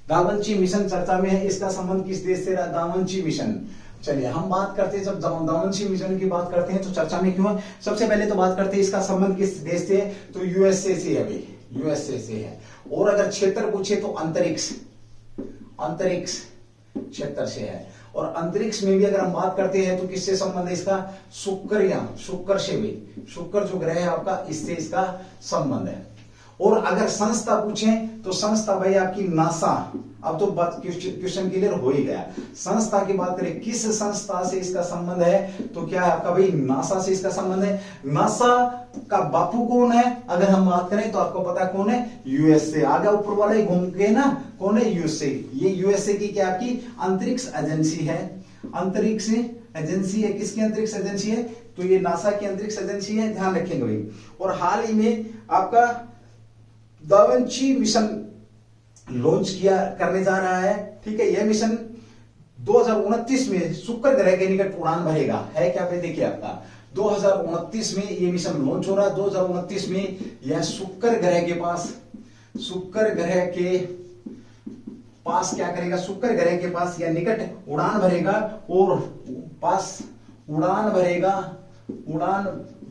दावंची मिशन चर्चा में है, इसका संबंध किस देश से रहा? दावंची मिशन। चलिए हम बात करते हैं, जब दावंची मिशन की बात करते हैं तो चर्चा में क्यों है, सबसे पहले तो बात करते हैं इसका संबंध किस देश से है, तो यूएसए से है भाई, यूएसए से है। और अगर क्षेत्र पूछे तो अंतरिक्ष क्षेत्र से है। और अंतरिक्ष में भी अगर हम बात करते हैं तो किससे संबंध है इसका? शुक्र से भी, शुक्र जो ग्रह है आपका, इससे इसका संबंध है। और अगर संस्था पूछे तो संस्था भाई आपकी नासा। अब तो बात क्वेश्चन क्लियर हो ही गया। संस्था की बात करें, किस संस्था से इसका संबंध है, तो क्या है आपका भाई? नासा से इसका संबंध है। नासा का बापू कौन है अगर हम बात करें तो आपको पता कौन है? यूएसए। आगे ऊपर वाले घूम के ना, कौन है? यूएसए। ये यूएसए की क्या आपकी अंतरिक्ष एजेंसी है, अंतरिक्ष एजेंसी है। किसकी अंतरिक्ष एजेंसी है? तो ये नासा की अंतरिक्ष एजेंसी है, ध्यान रखेंगे भाई। और हाल ही में आपका दावंची मिशन लॉन्च करने जा रहा है, ठीक है। यह मिशन 2029 में शुक्र ग्रह के निकट उड़ान भरेगा, है क्या पे? देखिए आपका 2029 में यह मिशन लॉन्च हो रहा है। 2029 में यह शुक्र ग्रह के पास क्या करेगा? शुक्र ग्रह के पास या निकट उड़ान भरेगा और पास उड़ान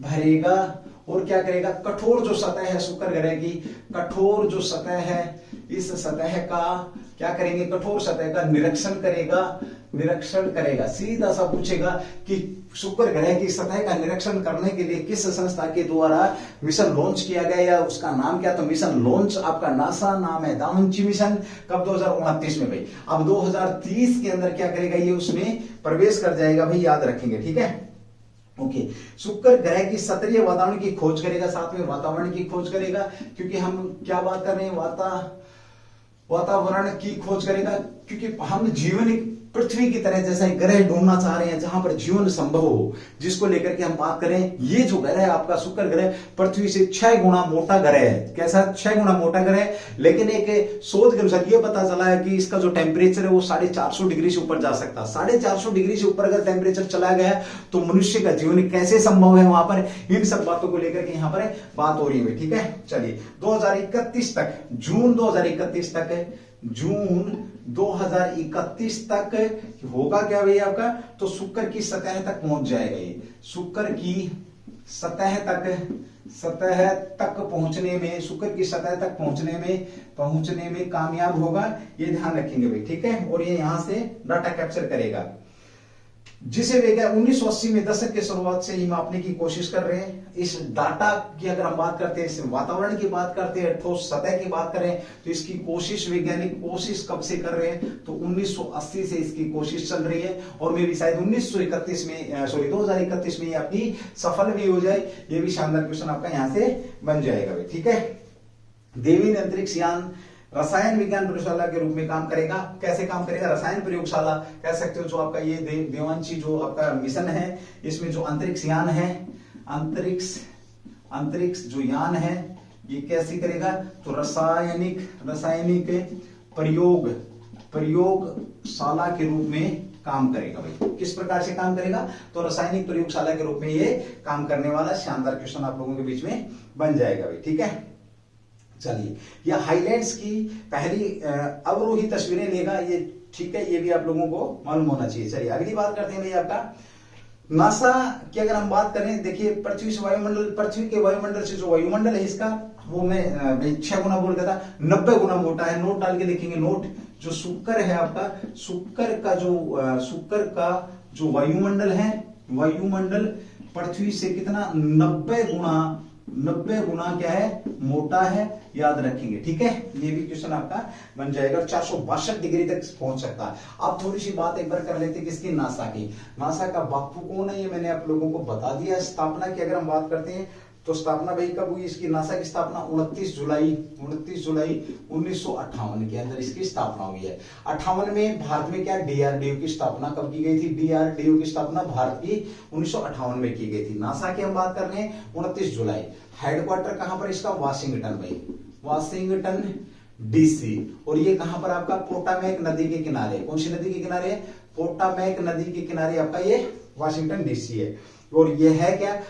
भरेगा और क्या करेगा? कठोर जो सतह है शुक्र ग्रह की, कठोर जो सतह है, इस सतह का क्या करेंगे? कठोर सतह का निरीक्षण करेगा। सीधा सा पूछेगा कि शुक्र ग्रह की सतह का निरीक्षण करने के लिए किस संस्था के द्वारा मिशन लॉन्च किया गया या उसका नाम क्या? तो मिशन लॉन्च आपका नासा नाम है, दावंची मिशन। कब? 2029 में भाई। अब 2030 के अंदर क्या करेगा? ये उसमें प्रवेश कर जाएगा भाई, याद रखेंगे, ठीक है। ओके, शुक्र ग्रह की सतहीय वातावरण की खोज करेगा, साथ में वातावरण की खोज करेगा, क्योंकि हम क्या बात कर रहे हैं? वातावरण की खोज करेगा, क्योंकि हम जीवन पृथ्वी की तरह जैसा एक ग्रह ढूंढना चाह रहे हैं जहां पर जीवन संभव हो, जिसको लेकर के हम बात करें। ये जो ग्रह है आपका शुक्र ग्रह पृथ्वी से 6 गुना मोटा ग्रह है। कैसा? 6 गुना मोटा ग्रह है। लेकिन एक शोध के अनुसार ये पता चला है कि इसका जो टेम्परेचर है वो 450 डिग्री से ऊपर जा सकता है। 450 डिग्री से ऊपर अगर टेम्परेचर चला गया तो मनुष्य का जीवन कैसे संभव है वहां पर, इन सब बातों को लेकर के यहाँ पर बात हो रही है, ठीक है। चलिए 2031 तक, जून 2031 तक होगा क्या भैया आपका? तो शुक्र की सतह तक पहुंच जाएगा। ये शुक्र की सतह तक पहुंचने में कामयाब होगा, ये ध्यान रखेंगे भाई, ठीक है। और ये यहां से डाटा कैप्चर करेगा, जिसे वैज्ञानिक 1980 में दशक के शुरुआत से ही मापने की कोशिश कर रहे हैं। इस डाटा की अगर हम बात करते हैं, इस वातावरण की बात करते हैं, ठोस सतह की बात करें, तो इसकी कोशिश वैज्ञानिक कोशिश कब से कर रहे हैं? तो 1980 से इसकी कोशिश चल रही है। और मे भी शायद 2031 में आपकी सफल भी हो जाए। ये भी शानदार क्वेश्चन आपका यहां से बन जाएगा, ठीक है। देवीन अंतरिक्ष यान रसायन विज्ञान प्रयोगशाला के रूप में काम करेगा। कैसे काम करेगा? रसायन प्रयोगशाला कह सकते हो। जो आपका ये देवांशी जो आपका मिशन है, इसमें जो अंतरिक्ष यान है, अंतरिक्ष जो यान है, ये कैसे करेगा? तो रासायनिक प्रयोगशाला के रूप में काम करेगा भाई। किस प्रकार से काम करेगा? तो रासायनिक प्रयोगशाला के रूप में ये काम करने वाला शानदार क्वेश्चन आप लोगों के बीच में बन जाएगा भाई, ठीक है। चलिए, यह हाइलाइट्स की पहली अवरोही तस्वीरें लेगा, ये ठीक है, ये भी आप लोगों को मालूम होना चाहिए। चलिए अगली बात करते हैं भाई आपका नासा की अगर हम बात करें, देखिए पृथ्वी के वायुमंडल से जो वायुमंडल है इसका, वो मैं 6 गुना बोल रहा था, 90 गुना मोटा है। नोट डाल के लिखेंगे, नोट। जो शुक्र है आपका, शुक्र का जो वायुमंडल है, वायुमंडल पृथ्वी से कितना 90 गुना क्या है, मोटा है, याद रखेंगे। ठीक है, ये भी क्वेश्चन आपका बन जाएगा। 462 डिग्री तक पहुंच सकता है। अब थोड़ी सी बात एक बार कर लेते हैं किसकी, नासा की। नासा का बापू कौन है ये मैंने आप लोगों को बता दिया। स्थापना की अगर हम बात करते हैं तो स्थापना भाई कब हुई इसकी, नासा की स्थापना 29 जुलाई 1958 के अंदर इसकी स्थापना हुई है। 58 में भारत में क्या डीआरडीओ की स्थापना कब की गई थी, डीआरडीओ की स्थापना भारत की 1958 में की गई थी। नासा की हम बात कर रहे हैं 29 जुलाई। हेडक्वार्टर कहां पर इसका, वाशिंगटन भाई, वाशिंगटन डीसी। और ये कहां पर आपका, पोटामैक नदी के किनारे। कौन सी नदी के किनारे, पोटामैक नदी के किनारे आपका ये वाशिंगटन डीसी है। और ये है क्या,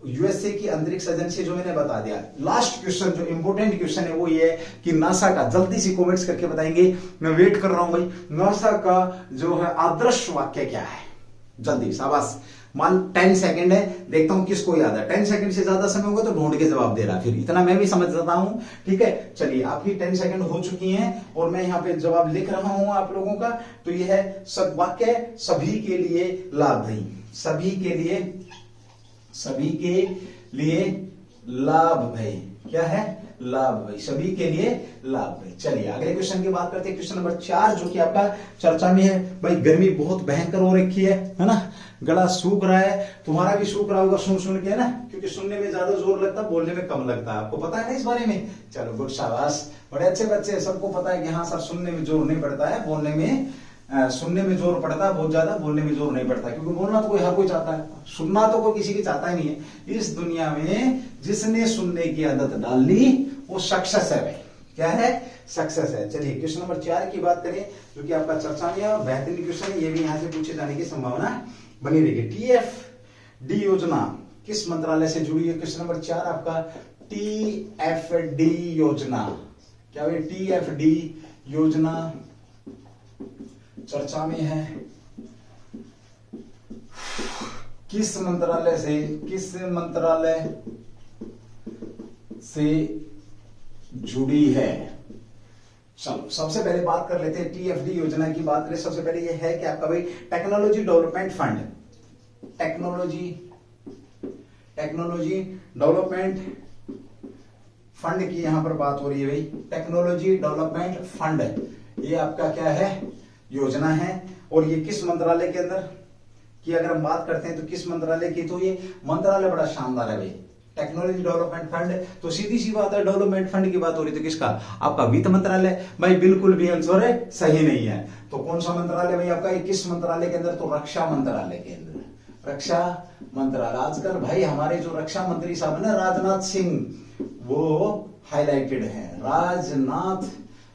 यूएसए की अंतरिक्ष एजेंसी, जो मैंने बता दिया। लास्ट क्वेश्चन जो इंपोर्टेंट क्वेश्चन है वो ये है कि नासा का, जल्दी से कमेंट्स करके बताएंगे, मैं वेट कर रहा हूं भाई। नासा का जो है आदर्श वाक्य क्या है, जल्दी, शाबाश। मान 10 सेकंड है, देखता हूं किसको याद है। 10 सेकंड से ज्यादा समय होगा तो ढूंढ के जवाब दे रहा, फिर इतना मैं भी समझ जाता हूं। ठीक है, चलिए आपकी 10 सेकंड हो चुकी हैं और मैं यहाँ पे जवाब लिख रहा हूं आप लोगों का। तो यह है सब वाक्य सभी के लिए लाभदायी, सभी के लिए लाभ भाई, क्या है, लाभ भाई, सभी के लिए लाभ भाई। चलिए अगले क्वेश्चन की बात करते हैं, क्वेश्चन नंबर 4 जो कि आपका चर्चा में है। भाई गर्मी बहुत भयंकर हो रखी है ना, गला सूख रहा है, तुम्हारा भी सूख रहा होगा सुन के, है ना, क्योंकि सुनने में ज्यादा जोर लगता है, बोलने में कम लगता है। आपको पता है ना इस बारे में, चलो गुड, शाबाश, बड़े अच्छे बच्चे, सबको पता है कि हाँ सर सुनने में जोर नहीं पड़ता है, बोलने में सुनने में जोर पड़ता है बहुत ज्यादा, बोलने में जोर नहीं पड़ता, क्योंकि बोलना तो हर कोई चाहता है, सुनना तो कोई किसी की चाहता ही नहीं है। इस दुनिया में जिसने सुनने की आदत डाल ली वो सक्सेस है भाई, क्या है, सक्सेस है। चलिए क्वेश्चन नंबर 4 की बात करें जो कि आपका चर्चा में है, बेहतरीन क्वेश्चन है, ये भी यहाँ से पूछे जाने की संभावना बनी रहेगी। TFD योजना किस मंत्रालय से जुड़ी है, क्वेश्चन नंबर 4 आपका TFD योजना, क्या भाई, TFD योजना चर्चा में है, किस मंत्रालय से जुड़ी है। चलो सबसे पहले बात कर लेते हैं TFD योजना की बात करें। सबसे पहले ये है कि आपका भाई technology development fund, technology development fund की यहां पर बात हो रही है भाई। टेक्नोलॉजी डेवलपमेंट फंड ये आपका क्या है, योजना है। और ये किस मंत्रालय के अंदर की अगर हम बात करते हैं तो किस मंत्रालय की, तो ये मंत्रालय बड़ा शानदार है भाई, टेक्नोलॉजी डेवलपमेंट फंड। तो सीधी सी बात है, डेवलपमेंट फंड की बात हो रही थी, किसका, आपका वित्त मंत्रालय। भाई बिल्कुल भी आंसर है सही नहीं है। तो कौन सा मंत्रालय भाई आपका, किस मंत्रालय के अंदर, तो रक्षा मंत्रालय के अंदर, रक्षा मंत्रालय। आजकल भाई हमारे जो रक्षा मंत्री साहब है ना, राजनाथ सिंह, वो हाईलाइटेड है, राजनाथ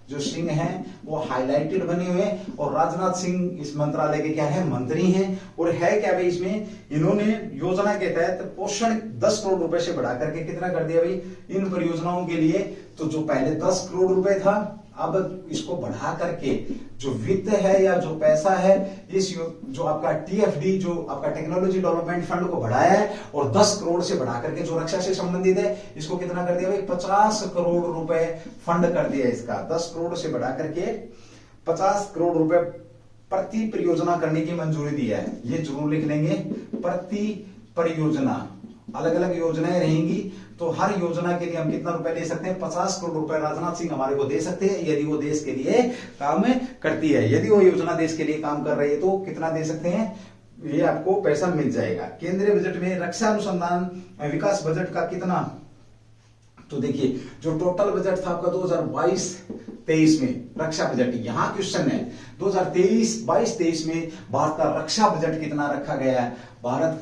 जो सिंह हैं वो हाईलाइटेड बने हुए, और राजनाथ सिंह इस मंत्रालय के क्या है, मंत्री हैं। और है क्या भाई, इसमें इन्होंने योजना के तहत पोषण 10 करोड़ रुपए से बढ़ा करके कितना कर दिया भाई इन परियोजनाओं के लिए। तो जो पहले 10 करोड़ रुपए था, अब इसको बढ़ा करके जो वित्त है या जो पैसा है, इस जो आपका TFD जो आपका टेक्नोलॉजी डेवलपमेंट फंड को बढ़ाया है, और 10 करोड़ से बढ़ा करके जो रक्षा से संबंधित है इसको कितना कर दिया भाई, 50 करोड़ रुपए फंड कर दिया इसका। 10 करोड़ से बढ़ा करके 50 करोड़ रुपए प्रति परियोजना करने की मंजूरी दी है। ये जरूर लिख लेंगे, प्रति परियोजना, अलग अलग योजनाएं रहेंगी तो हर योजना के लिए हम कितना रुपए दे सकते हैं, 50 करोड़ रुपए राजनाथ सिंह हमारे को दे सकते हैं, यदि वो देश के लिए काम करती है। यदि वो योजना देश के लिए काम कर रही है तो कितना दे सकते हैं, ये आपको पैसा मिल जाएगा। केंद्रीय बजट में रक्षा अनुसंधान विकास बजट का कितना, तो देखिए जो टोटल बजट था आपका 2022-23 में रक्षा बजट, यहां क्वेश्चन है 2022-23 में भारत का रक्षा बजट कितना रखा गया है, भारत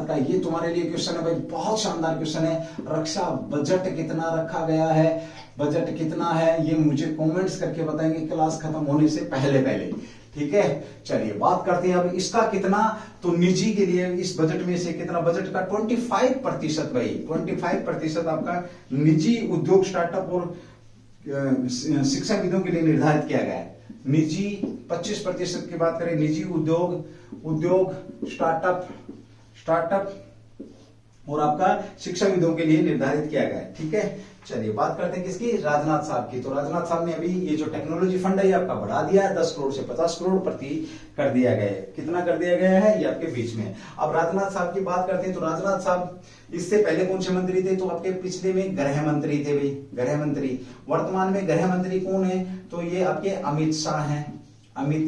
का ये तुम्हारे लिए क्वेश्चन है भाई, बहुत शानदार क्वेश्चन है। रक्षा बजट कितना रखा गया है, बजट कितना है, ये मुझे कमेंट्स करके बताएंगे क्लास खत्म होने से पहले। ठीक है, चलिए बात करते हैं अब इसका कितना। तो निजी के लिए इस बजट में से कितना, बजट का 25% भाई, 25% आपका निजी उद्योग, स्टार्टअप और शिक्षाविदों के लिए निर्धारित किया गया है। निजी 25% की बात करें, निजी उद्योग, स्टार्टअप और आपका शिक्षाविदों के लिए निर्धारित किया गया है। ठीक है, चलिए बात करते हैं किसकी, राजनाथ साहब की। तो राजनाथ साहब ने अभी ये जो टेक्नोलॉजी फंड है ये आपका बढ़ा दिया है, 10 करोड़ से 50 करोड़ प्रति कर दिया गया है। कितना कर दिया गया है, ये आपके बीच में। अब राजनाथ साहब की बात करते हैं तो राजनाथ साहब इससे पहले कौन से मंत्री थे, तो आपके पिछले में गृह मंत्री थे भाई, गृह मंत्री। वर्तमान में गृह मंत्री कौन है, तो ये आपके अमित शाह हैं, अमित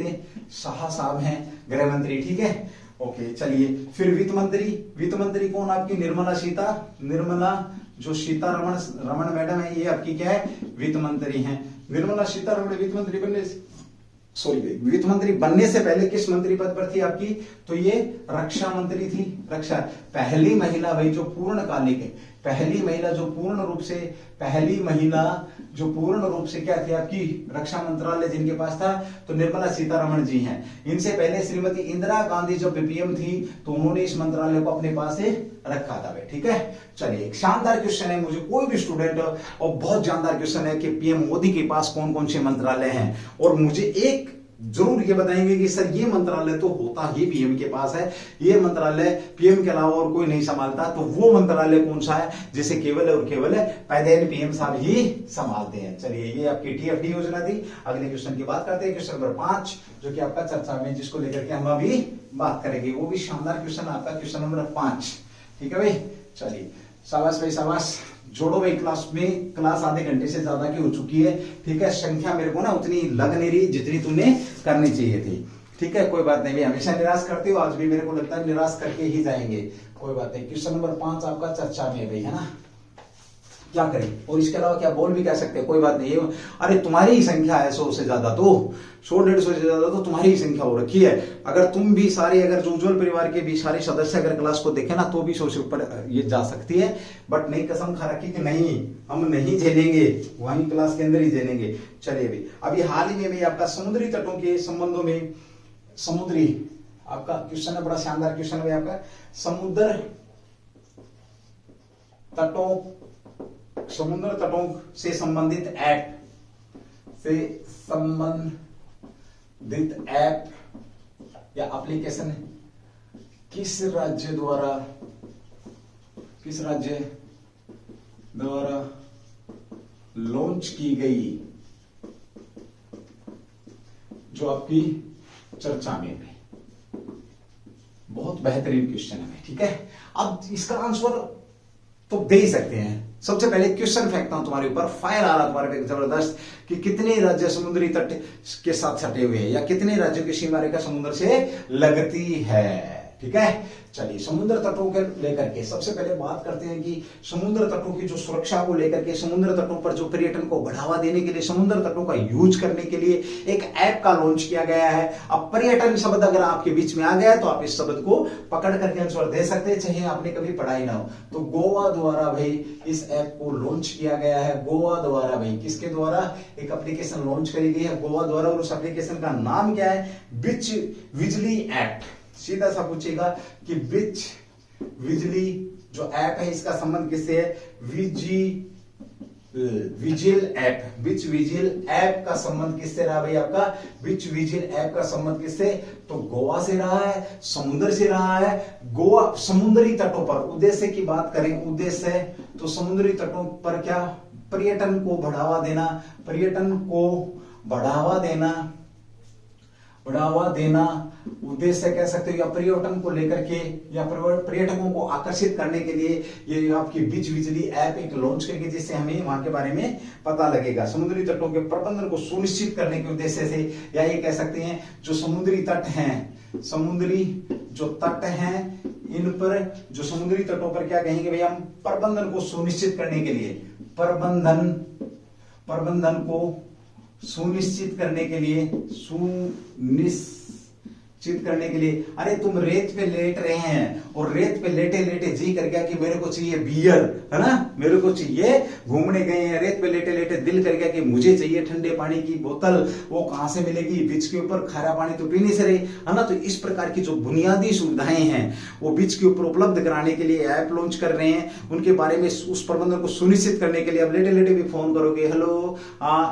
शाह साहब हैं गृह मंत्री। ठीक है, ओके चलिए। फिर वित्त मंत्री, वित्त मंत्री कौन, आपकी निर्मला जो सीतारमण मैडम है, ये आपकी क्या है, वित्त मंत्री हैं। निर्मला सीतारमण वित्त मंत्री बनने से, वित्त मंत्री बनने से पहले किस मंत्री पद पर थी आपकी, तो ये रक्षा मंत्री थी। रक्षा, पहली महिला भाई जो पूर्णकालिक है, पहली महिला जो पूर्ण रूप से क्या थी आपकी, रक्षा मंत्रालय जिनके पास था, तो निर्मला सीतारमण जी हैं। इनसे पहले श्रीमती इंदिरा गांधी जब पीएम थी तो उन्होंने इस मंत्रालय को अपने पास से रखा था भाई। ठीक है, चलिए एक शानदार क्वेश्चन है, मुझे कोई भी स्टूडेंट, और बहुत जानदार क्वेश्चन है कि पीएम मोदी के पास कौन कौन से मंत्रालय हैं, और मुझे एक जरूर ये बताएंगे कि सर ये मंत्रालय तो होता ही पीएम के पास है, ये मंत्रालय पीएम के अलावा और कोई नहीं संभालता, तो वो मंत्रालय कौन सा है जिसे केवल और केवल पैदेल पीएम साहब ही संभालते हैं। चलिए ये आपकी टीएफडी योजना थी। अगले क्वेश्चन की बात करते हैं, क्वेश्चन नंबर 5 जो कि आपका चर्चा में, जिसको लेकर के हम अभी बात करेंगे, वो भी शानदार क्वेश्चन आपका क्वेश्चन नंबर 5। ठीक है भाई, चलिए शाबाश भाई शाबाश, जोड़ो भाई। क्लास आधे घंटे से ज्यादा की हो चुकी है। ठीक है, संख्या मेरे को ना उतनी लग नहीं रही जितनी तुमने करनी चाहिए थी। ठीक है, कोई बात नहीं भाई, हमेशा निराश करते हो, आज भी मेरे को लगता है निराश करके ही जाएंगे, कोई बात नहीं। क्वेश्चन नंबर 5 आपका चर्चा में भाई, है ना, क्या करें, और इसके अलावा क्या बोल भी कह सकते हैं, कोई बात नहीं। अरे तुम्हारी ही संख्या है 100 से ज्यादा, तो 100-150 से ज्यादा तो तुम्हारी ही संख्या हो रखी है। अगर तुम भी सारे, अगर जो उज्जवल परिवार के भी सारे सदस्य अगर क्लास को देखे ना, तो भी 100 से ऊपर ये जा सकती है। बट नहीं, कसम खा रखी कि नहीं, हम नहीं झेलेंगे, वहीं क्लास के अंदर ही झेलेंगे। चलिए भाई, अभी हाल ही में भी आपका समुद्री तटों के संबंधों में, समुद्री आपका क्वेश्चन है, बड़ा शानदार क्वेश्चन है आपका, समुद्र तटों से संबंधित ऐप या एप्लीकेशन किस राज्य द्वारा लॉन्च की गई, जो आपकी चर्चा में है। बहुत बेहतरीन क्वेश्चन है। ठीक है, अब इसका आंसर तो दे ही सकते हैं। सबसे पहले क्वेश्चन फेंकता हूं तुम्हारे ऊपर, फायर आ रहा तुम्हारे पे जबरदस्त, कि कितने राज्य समुद्री तट के साथ सटे हुए हैं, या कितने राज्यों की सीमा रेखा समुद्र से लगती है। ठीक है, चलिए समुद्र तटों के लेकर के सबसे पहले बात करते हैं कि समुद्र तटों की जो सुरक्षा को लेकर के, समुद्र तटों पर जो पर्यटन को बढ़ावा देने के लिए, समुद्र तटों का यूज करने के लिए एक ऐप का लॉन्च किया गया है। अब पर्यटन शब्द अगर आपके बीच में आ गया है तो आप इस शब्द को पकड़ करके आंसर दे सकते हैं, चाहे आपने कभी पढ़ाई ना हो। तो गोवा द्वारा भाई इस ऐप को लॉन्च किया गया है, गोवा द्वारा भाई, किसके द्वारा, एक एप्लीकेशन लॉन्च करी गई है गोवा द्वारा, और उस एप्लीकेशन का नाम क्या है, बिच विजली ऐप। सीधा सा पूछेगा कि बिच विजली जो ऐप है, इसका संबंध किससे है, विजिल ऐप, बिच विजिल ऐप का संबंध किससे रहा भाई आपका, बिच विजिल ऐप का संबंध किससे, तो गोवा से रहा है, समुद्र से रहा है। गोवा समुद्री तटों पर, उद्देश्य की बात करें, उद्देश्य तो समुद्री तटों पर क्या, पर्यटन को बढ़ावा देना, पर्यटन को बढ़ावा देना उद्देश्य कह सकते हो, या पर्यटन को लेकर के, या पर्यटकों को आकर्षित करने के लिए ये आपकी बिच विजली ऐप एक लॉन्च करेगी, जिससे हमें वहां के बारे में पता लगेगा। समुद्री तटों के प्रबंधन को सुनिश्चित करने के उद्देश्य से, या ये कह सकते हैं जो समुद्री तट हैं, समुद्री जो तट हैं, इन पर जो समुद्री तटों पर क्या कहेंगे भाई हम, प्रबंधन को सुनिश्चित करने के लिए, प्रबंधन को सुनिश्चित करने के लिए, अरे तुम रेत पे लेट रहे हैं और रेत पे लेटे लेटे जी कर गया कि मेरे को चाहिए बियर, है ना, मेरे को चाहिए, घूमने गए हैं रेत पे लेटे लेटे दिल कर गया कि मुझे चाहिए ठंडे पानी की बोतल, वो कहां से मिलेगी, बीच के ऊपर, खारा पानी तो पी नहीं से रही, है ना। तो इस प्रकार की जो बुनियादी सुविधाएं हैं वो बीच के ऊपर उपलब्ध कराने के लिए ऐप लॉन्च कर रहे हैं, उनके बारे में उस प्रबंधन को सुनिश्चित करने के लिए। अब लेटे लेटे भी फोन करोगे, हेलो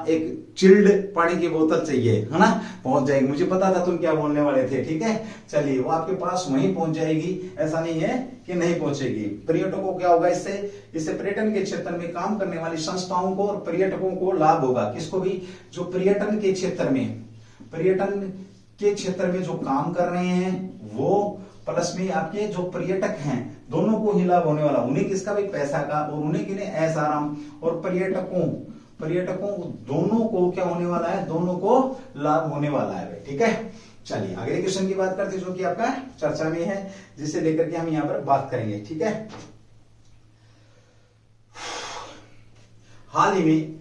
एक चिल्ड पानी की बोतल चाहिए, है ना, पहुंच जाएगी। मुझे पता था तुम क्या बोलने वाले थे, थे, ठीक है। चलिए वो आपके पास वहीं पहुंच जाएगी, ऐसा नहीं है कि नहीं पहुंचेगी। पर्यटकों को क्या होगा, इससे पर्यटन के क्षेत्र में काम करने वाली संस्थाओं को और पर्यटकों को लाभ होगा। किसको भी, जो पर्यटन के क्षेत्र में जो काम कर रहे हैं वो, प्लस में आपके जो पर्यटक हैं, दोनों को ही लाभ होने वाला। उन्हें किसका भी पैसा का और उन्हें के लिए ऐसा आराम, और पर्यटकों दोनों को क्या होने वाला है, दोनों को लाभ होने वाला है भाई, ठीक है। चलिए अगले क्वेश्चन की बात करते हैं जो कि आपका चर्चा में है, जिसे लेकर के हम यहां पर बात करेंगे, ठीक है। हाल ही में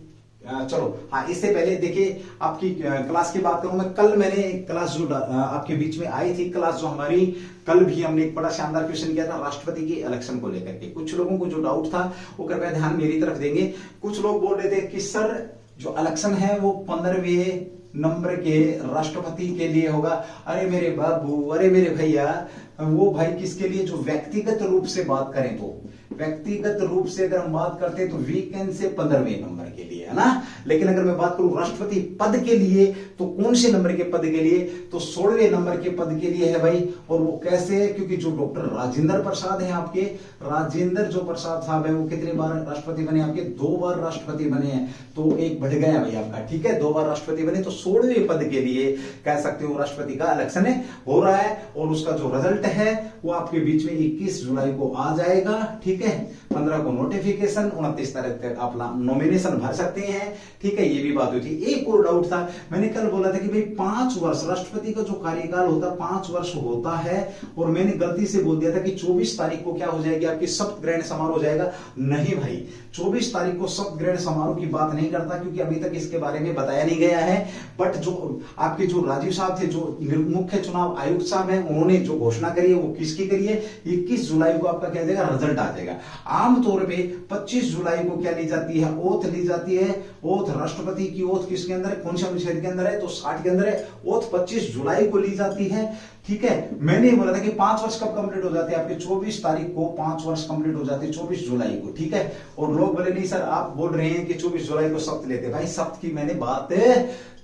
चलो हाँ, इससे पहले देखिए आपकी क्लास की बात करूं मैं। कल मैंने एक क्लास जो आपके बीच में आई थी, क्लास जो हमारी, कल भी हमने एक बड़ा शानदार क्वेश्चन किया था राष्ट्रपति के इलेक्शन को लेकर के। कुछ लोगों को जो डाउट था वो कृपया ध्यान मेरी तरफ देंगे। कुछ लोग बोल रहे थे कि सर जो इलेक्शन है वो 15वें नंबर के राष्ट्रपति के लिए होगा। अरे मेरे बाबू, अरे मेरे भैया, वो भाई किसके लिए, जो व्यक्तिगत रूप से बात करें तो, व्यक्तिगत रूप से अगर हम बात करते हैं तो वीकेंड से 15वें नंबर के लिए, है ना। लेकिन अगर मैं बात करूं राष्ट्रपति पद के लिए, तो कौन से नंबर के पद के लिए, तो 16वें नंबर के पद के लिए है भाई। और वो कैसे है, क्योंकि जो डॉक्टर राजेंद्र प्रसाद है आपके, राजेंद्र जो प्रसाद साहब है, वो कितने बार राष्ट्रपति बने आपके, 2 बार राष्ट्रपति बने हैं, तो एक बढ़ गया भाई आपका, ठीक है। 2 बार राष्ट्रपति बने, तो 16वें पद के लिए कह सकते हो राष्ट्रपति का इलेक्शन हो रहा है। और उसका जो रिजल्ट है वो आपके बीच में 21 जुलाई को आ जाएगा, ठीक है। 15 को नोटिफिकेशन, 29 तारीख तक आप नॉमिनेशन भर सकते हैं, ठीक है। ये भी बात हुई थी। एक और डाउट था, मैंने कल बोला था कि भाई 5 वर्ष राष्ट्रपति का जो कार्यकाल होता है 5 वर्ष होता है, और मैंने गलती से बोल दिया था कि 24 तारीख को क्या हो जाएगी आपकी शपथ ग्रहण समारोह हो जाएगा। नहीं भाई, 24 तारीख को शपथ ग्रहण समारोह की बात नहीं करता, क्योंकि अभी तक इसके बारे में बताया नहीं गया है। बट जो आपके जो राजीव साहब थे, जो मुख्य चुनाव आयुक्त साहब हैं, उन्होंने जो घोषणा करी है वो किसकी करी है, 21 जुलाई को आपका क्या देगा, रिजल्ट आ जाएगा। आमतौर पे 25 जुलाई को क्या ली जाती है, ओथ ली जाती है। ओथ राष्ट्रपति की ओथ किसके अंदर है, कौन से अनुच्छेद के अंदर है, तो 60 के अंदर है। ओथ 25 जुलाई को ली जाती है, ठीक है। मैंने बोला था कि 5 वर्ष कब कंप्लीट हो जाते हैं आपके, 24 तारीख को 5 वर्ष कंप्लीट हो जाते हैं, 24 जुलाई को, ठीक है। और लोग बोले नहीं सर आप बोल रहे हैं कि 24 जुलाई को शपथ लेते। भाई शपथ की मैंने बात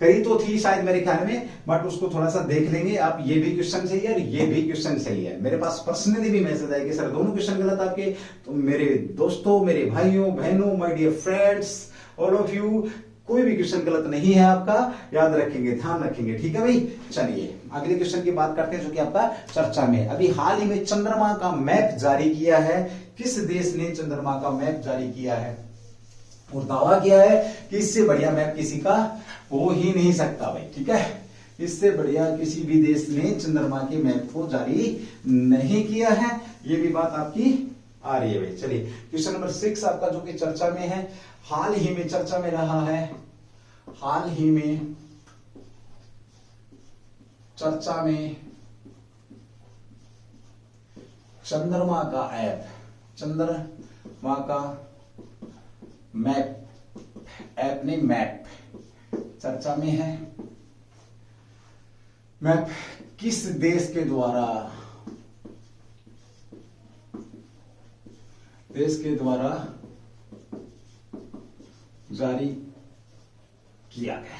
करी तो थी शायद मेरे ख्याल में, बट उसको थोड़ा सा देख लेंगे आप। ये भी क्वेश्चन सही है और ये भी क्वेश्चन सही है। मेरे पास पर्सनली भी मैसेज आए कि सर दोनों क्वेश्चन गलत आपके। तो मेरे दोस्तों, मेरे भाइयों बहनों, my dear friends, all of you, कोई भी क्वेश्चन गलत नहीं है आपका, याद रखेंगे, ध्यान रखेंगे, ठीक है भाई। चलिए अगले क्वेश्चन की बात करते हैं जो कि आपका चर्चा में। अभी हाल ही में चंद्रमा का मैप जारी किया है। किस देश ने चंद्रमा का मैप जारी किया है और दावा किया है कि इससे बढ़िया मैप किसी का हो ही नहीं सकता भाई, ठीक है। इससे बढ़िया किसी भी देश ने चंद्रमा के मैप को जारी नहीं किया है। ये भी बात आपकी आ रही है भाई। चलिए क्वेश्चन नंबर 6 आपका जो कि चर्चा में है, हाल ही में चर्चा में रहा है, हाल ही में चर्चा में चंद्रमा का ऐप, चंद्रमा का मैप, ऐप नहीं मैप चर्चा में है। मैप किस देश के द्वारा जारी किया गया,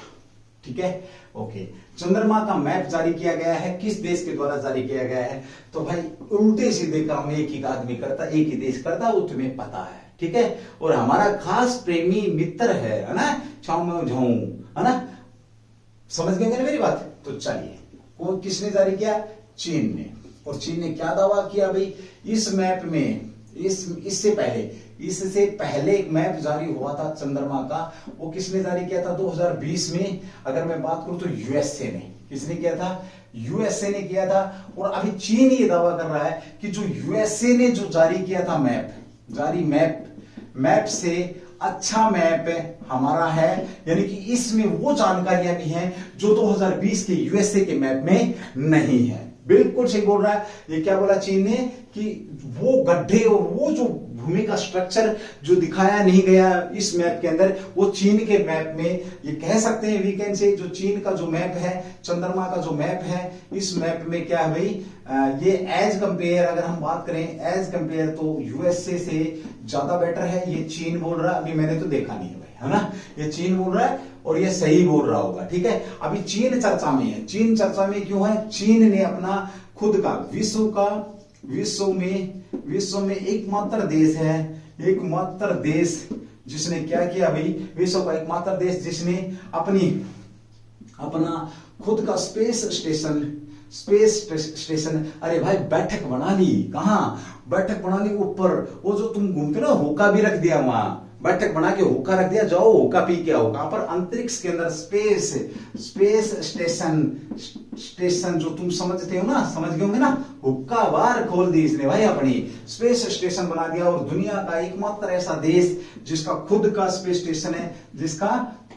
ठीक है। ओके, चंद्रमा का मैप जारी किया गया है, किस देश के द्वारा जारी किया गया है। तो भाई उल्टे सीधे काम एक ही आदमी करता, एक ही देश करता, वो तुम्हें पता है, ठीक है। और हमारा खास प्रेमी मित्र है ना, छाऊ झाऊ, है ना, समझ गए ना मेरी बात। तो चलिए वो किसने जारी किया, चीन ने। और चीन ने क्या दावा किया भाई, इस मैप में इससे पहले एक मैप जारी हुआ था चंद्रमा का, वो किसने जारी किया था 2020 में। अगर मैं बात करूं तो यूएसए ने, किसने किया था, यूएसए ने किया था। और अभी चीन ये दावा कर रहा है कि जो यूएसए ने जो जारी किया था मैप से अच्छा मैप हमारा है, यानी कि इसमें वो जानकारियां भी हैं जो 2020 के यूएसए के मैप में नहीं है। बिल्कुल सही बोल रहा है। ये क्या बोला चीन ने कि वो गड्ढे और वो जो भूमि का स्ट्रक्चर जो दिखाया नहीं गया इस मैप के अंदर, वो चीन के मैप में, ये कह सकते हैं वीकेंड से, जो चीन का जो मैप है, चंद्रमा का जो मैप है, इस मैप में क्या है भाई, ये एज कंपेयर, अगर हम बात करें एज कंपेयर, तो यूएसए से ज्यादा बेटर है, ये चीन बोल रहा है। अभी मैंने तो देखा नहीं है भाई, है ना, ये चीन बोल रहा है। और ये सही बोल रहा होगा, ठीक है। अभी चीन चर्चा में है। चीन चर्चा में क्यों है? चीन ने अपना खुद का विश्व में एकमात्र देश है, एकमात्र देश जिसने क्या किया भाई, विश्व का एकमात्र देश जिसने अपना खुद का स्पेस स्टेशन, अरे भाई बैठक बना ली। कहां बैठक बना ली? ऊपर, वो जो तुम घूमते ना, होका भी रख दिया वहां, बैठक बना के होका रख दिया, जाओ होका पी के आओ। कहां पर? अंतरिक्ष के अंदर स्पेस स्टेशन जो तुम समझते हो ना, समझ गए होंगे ना, हुक्का बार खोल दी इसने भाई, अपनी स्पेस स्टेशन बना दिया। और दुनिया का एकमात्र ऐसा देश जिसका खुद का स्पेस स्टेशन है, जिसका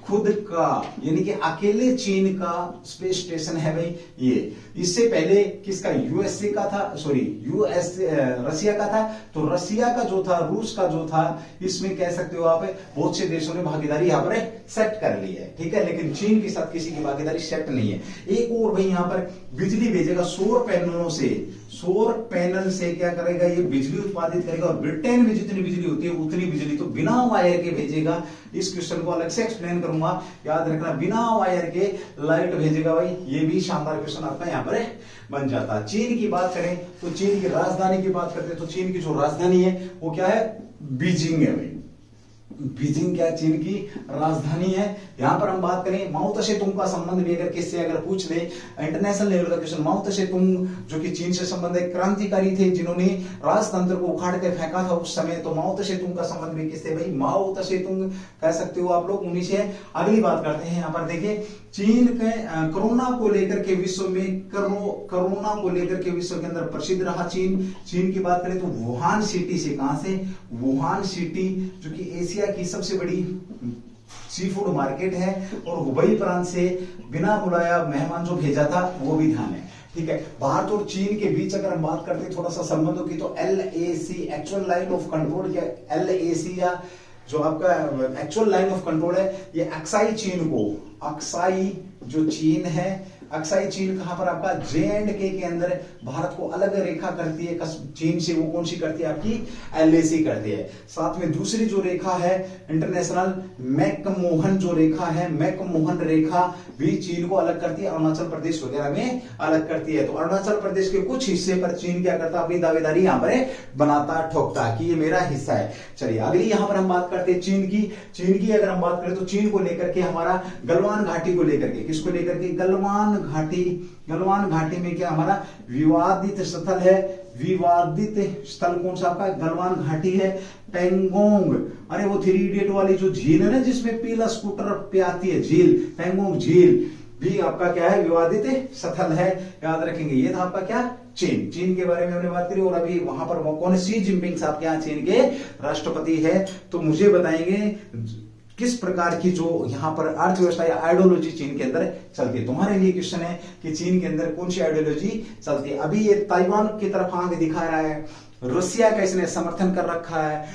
खुद का, यानी कि अकेले चीन का स्पेस स्टेशन है भाई ये। इससे पहले किसका? यूएसए का था, सॉरी रसिया का था। तो रसिया का जो था, रूस का जो था, इसमें कह सकते हो आप बहुत से देशों ने भागीदारी यहां पर सेट कर ली है, ठीक है। लेकिन चीन के साथ किसी की भागीदारी सेट नहीं है। एक और भाई यहां पर बिजली भेजेगा सौर पैनलों से, सौर पैनल से क्या करेगा ये? बिजली उत्पादित करेगा। और ब्रिटेन में जितनी बिजली होती है उतनी बिजली तो बिना वायर के भेजेगा। इस क्वेश्चन को अलग से एक्सप्लेन करूंगा, याद रखना। बिना वायर के लाइट भेजेगा भाई, ये भी शानदार क्वेश्चन आपका यहां पर बन जाता है। चीन की बात करें तो चीन की राजधानी की बात करते हैं तो चीन की जो राजधानी है वो क्या है? बीजिंग है भाई। बीजिंग क्या चीन की राजधानी है। यहां पर हम बात करें माओ त्से-तुंग का संबंध भी अगर किससे अगर पूछ ले, इंटरनेशनल लेवल का क्वेश्चन, माओ त्से-तुंग जो कि चीन से संबंध है, क्रांतिकारी थे जिन्होंने राजतंत्र को उखाड़ कर फेंका था उस समय। तो माओ त्से-तुंग का संबंध भी किससे भाई? माओ त्से-तुंग कह सकते हो आप लोग, उन्हीं से। अगली बात करते हैं, यहां पर देखिए चीन के कोरोना को लेकर के विश्व में, कोरोना को लेकर के विश्व के अंदर प्रसिद्ध रहा चीन की बात करें तो वुहान सिटी से, कहां से? वुहान सिटी जो कि एशिया की सबसे बड़ी सी फूड मार्केट है। और हुबई प्रांत से बिना बुलाया मेहमान जो भेजा था वो भी ध्यान है, ठीक है। भारत और चीन के बीच अगर हम बात करते हैं थोड़ा सा संबंधों की, तो LAC actual line of control, क्या LAC या जो आपका एक्चुअल लाइन ऑफ कंट्रोल है, ये अक्साई चीन को, अक्साई जो चीन है, अक्साई चीन कहां पर? आपका J&K के अंदर भारत को अलग रेखा करती है चीन से। वो कौन सी करती है? आपकी LAC करती है। साथ में दूसरी जो रेखा है इंटरनेशनल मैकमोहन जो रेखा है, मैकमोहन रेखा भी चीन को अलग करती है, अरुणाचल प्रदेश वगैरह में अलग करती है। तो अरुणाचल प्रदेश के कुछ हिस्से पर चीन क्या करता? अपनी दावेदारी यहां पर बनाता, ठोकता कि ये मेरा हिस्सा है। चलिए अगली यहां पर हम बात करते हैं चीन की अगर हम बात करें तो चीन को लेकर के हमारा गलवान घाटी को लेकर के, किसको लेकर के? गलवान घाटी में क्या हमारा विवादित स्थल है? विवादित स्थल कौन सा आपका? गलवान घाटी है। पेंगोंग, अरे वो 3 इडियट वाली जो झील है ना जिसमें पीला स्कूटर पे आती है, झील, पेंगोंग झील भी आपका क्या है? विवादित स्थल है, याद रखेंगे। ये था आपका क्या? चीन के बारे में हमने बात करी। और अभी वहां पर कौन? शी जिनपिंग साहब क्या चीन के राष्ट्रपति है। तो मुझे बताएंगे किस प्रकार की जो यहां पर अर्थव्यवस्था या आइडियोलॉजी चीन के अंदर चलती है। तुम्हारे लिए क्वेश्चन है कि चीन के अंदर कौन सी आइडियोलॉजी चलती है। अभी ये ताइवान की तरफ आंख दिखा रहा है, रसिया का इसने समर्थन कर रखा है,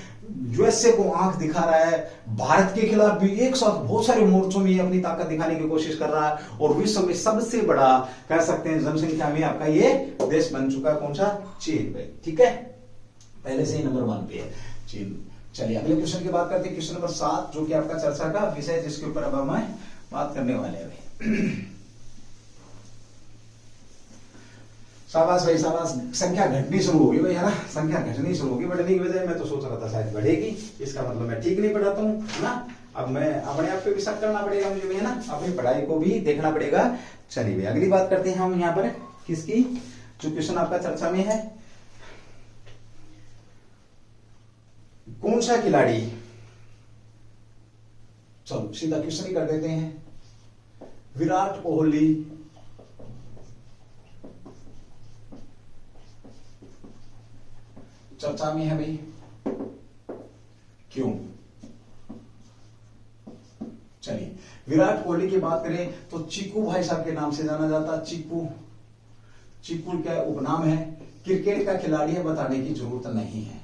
यूएसए को आंख दिखा रहा है, भारत के खिलाफ भी एक साथ बहुत सारे मोर्चों में अपनी ताकत दिखाने की कोशिश कर रहा है। और विश्व में सबसे बड़ा कह सकते हैं जनसंख्या में आपका ये देश बन चुका है, कौन सा? चीन भाई, ठीक है। पहले से ही नंबर 1 पे है चीन। चलिए अगले क्वेश्चन की बात करते हैं, क्वेश्चन नंबर 7 जो कि आपका चर्चा का विषय है, जिसके ऊपर अब हम बात करने वाले हैं। शाबाश भाई शाबाश, संख्या घटनी शुरू होगी भाई, है ना, संख्या घटनी शुरू होगी। बढ़ने की बजाय मैं तो सोच रहा था शायद बढ़ेगी, इसका मतलब मैं ठीक नहीं पढ़ाता हूँ, है ना। अब मैं अपने आप पे भी शक करना पड़ेगा मुझे, है ना, अपनी पढ़ाई को भी देखना पड़ेगा। चलिए भाई अगली बात करते हैं हम यहाँ पर किसकी, जो क्वेश्चन आपका चर्चा में है, कौन सा खिलाड़ी, चलो सीधा क्वेश्चन ही कर देते हैं, विराट कोहली चर्चा में है भाई, क्यों? चलिए विराट कोहली की बात करें तो चीकू भाई साहब के नाम से जाना जाता। चीकू, चीकू क्या उपनाम है, क्रिकेट का खिलाड़ी है, बताने की जरूरत नहीं है।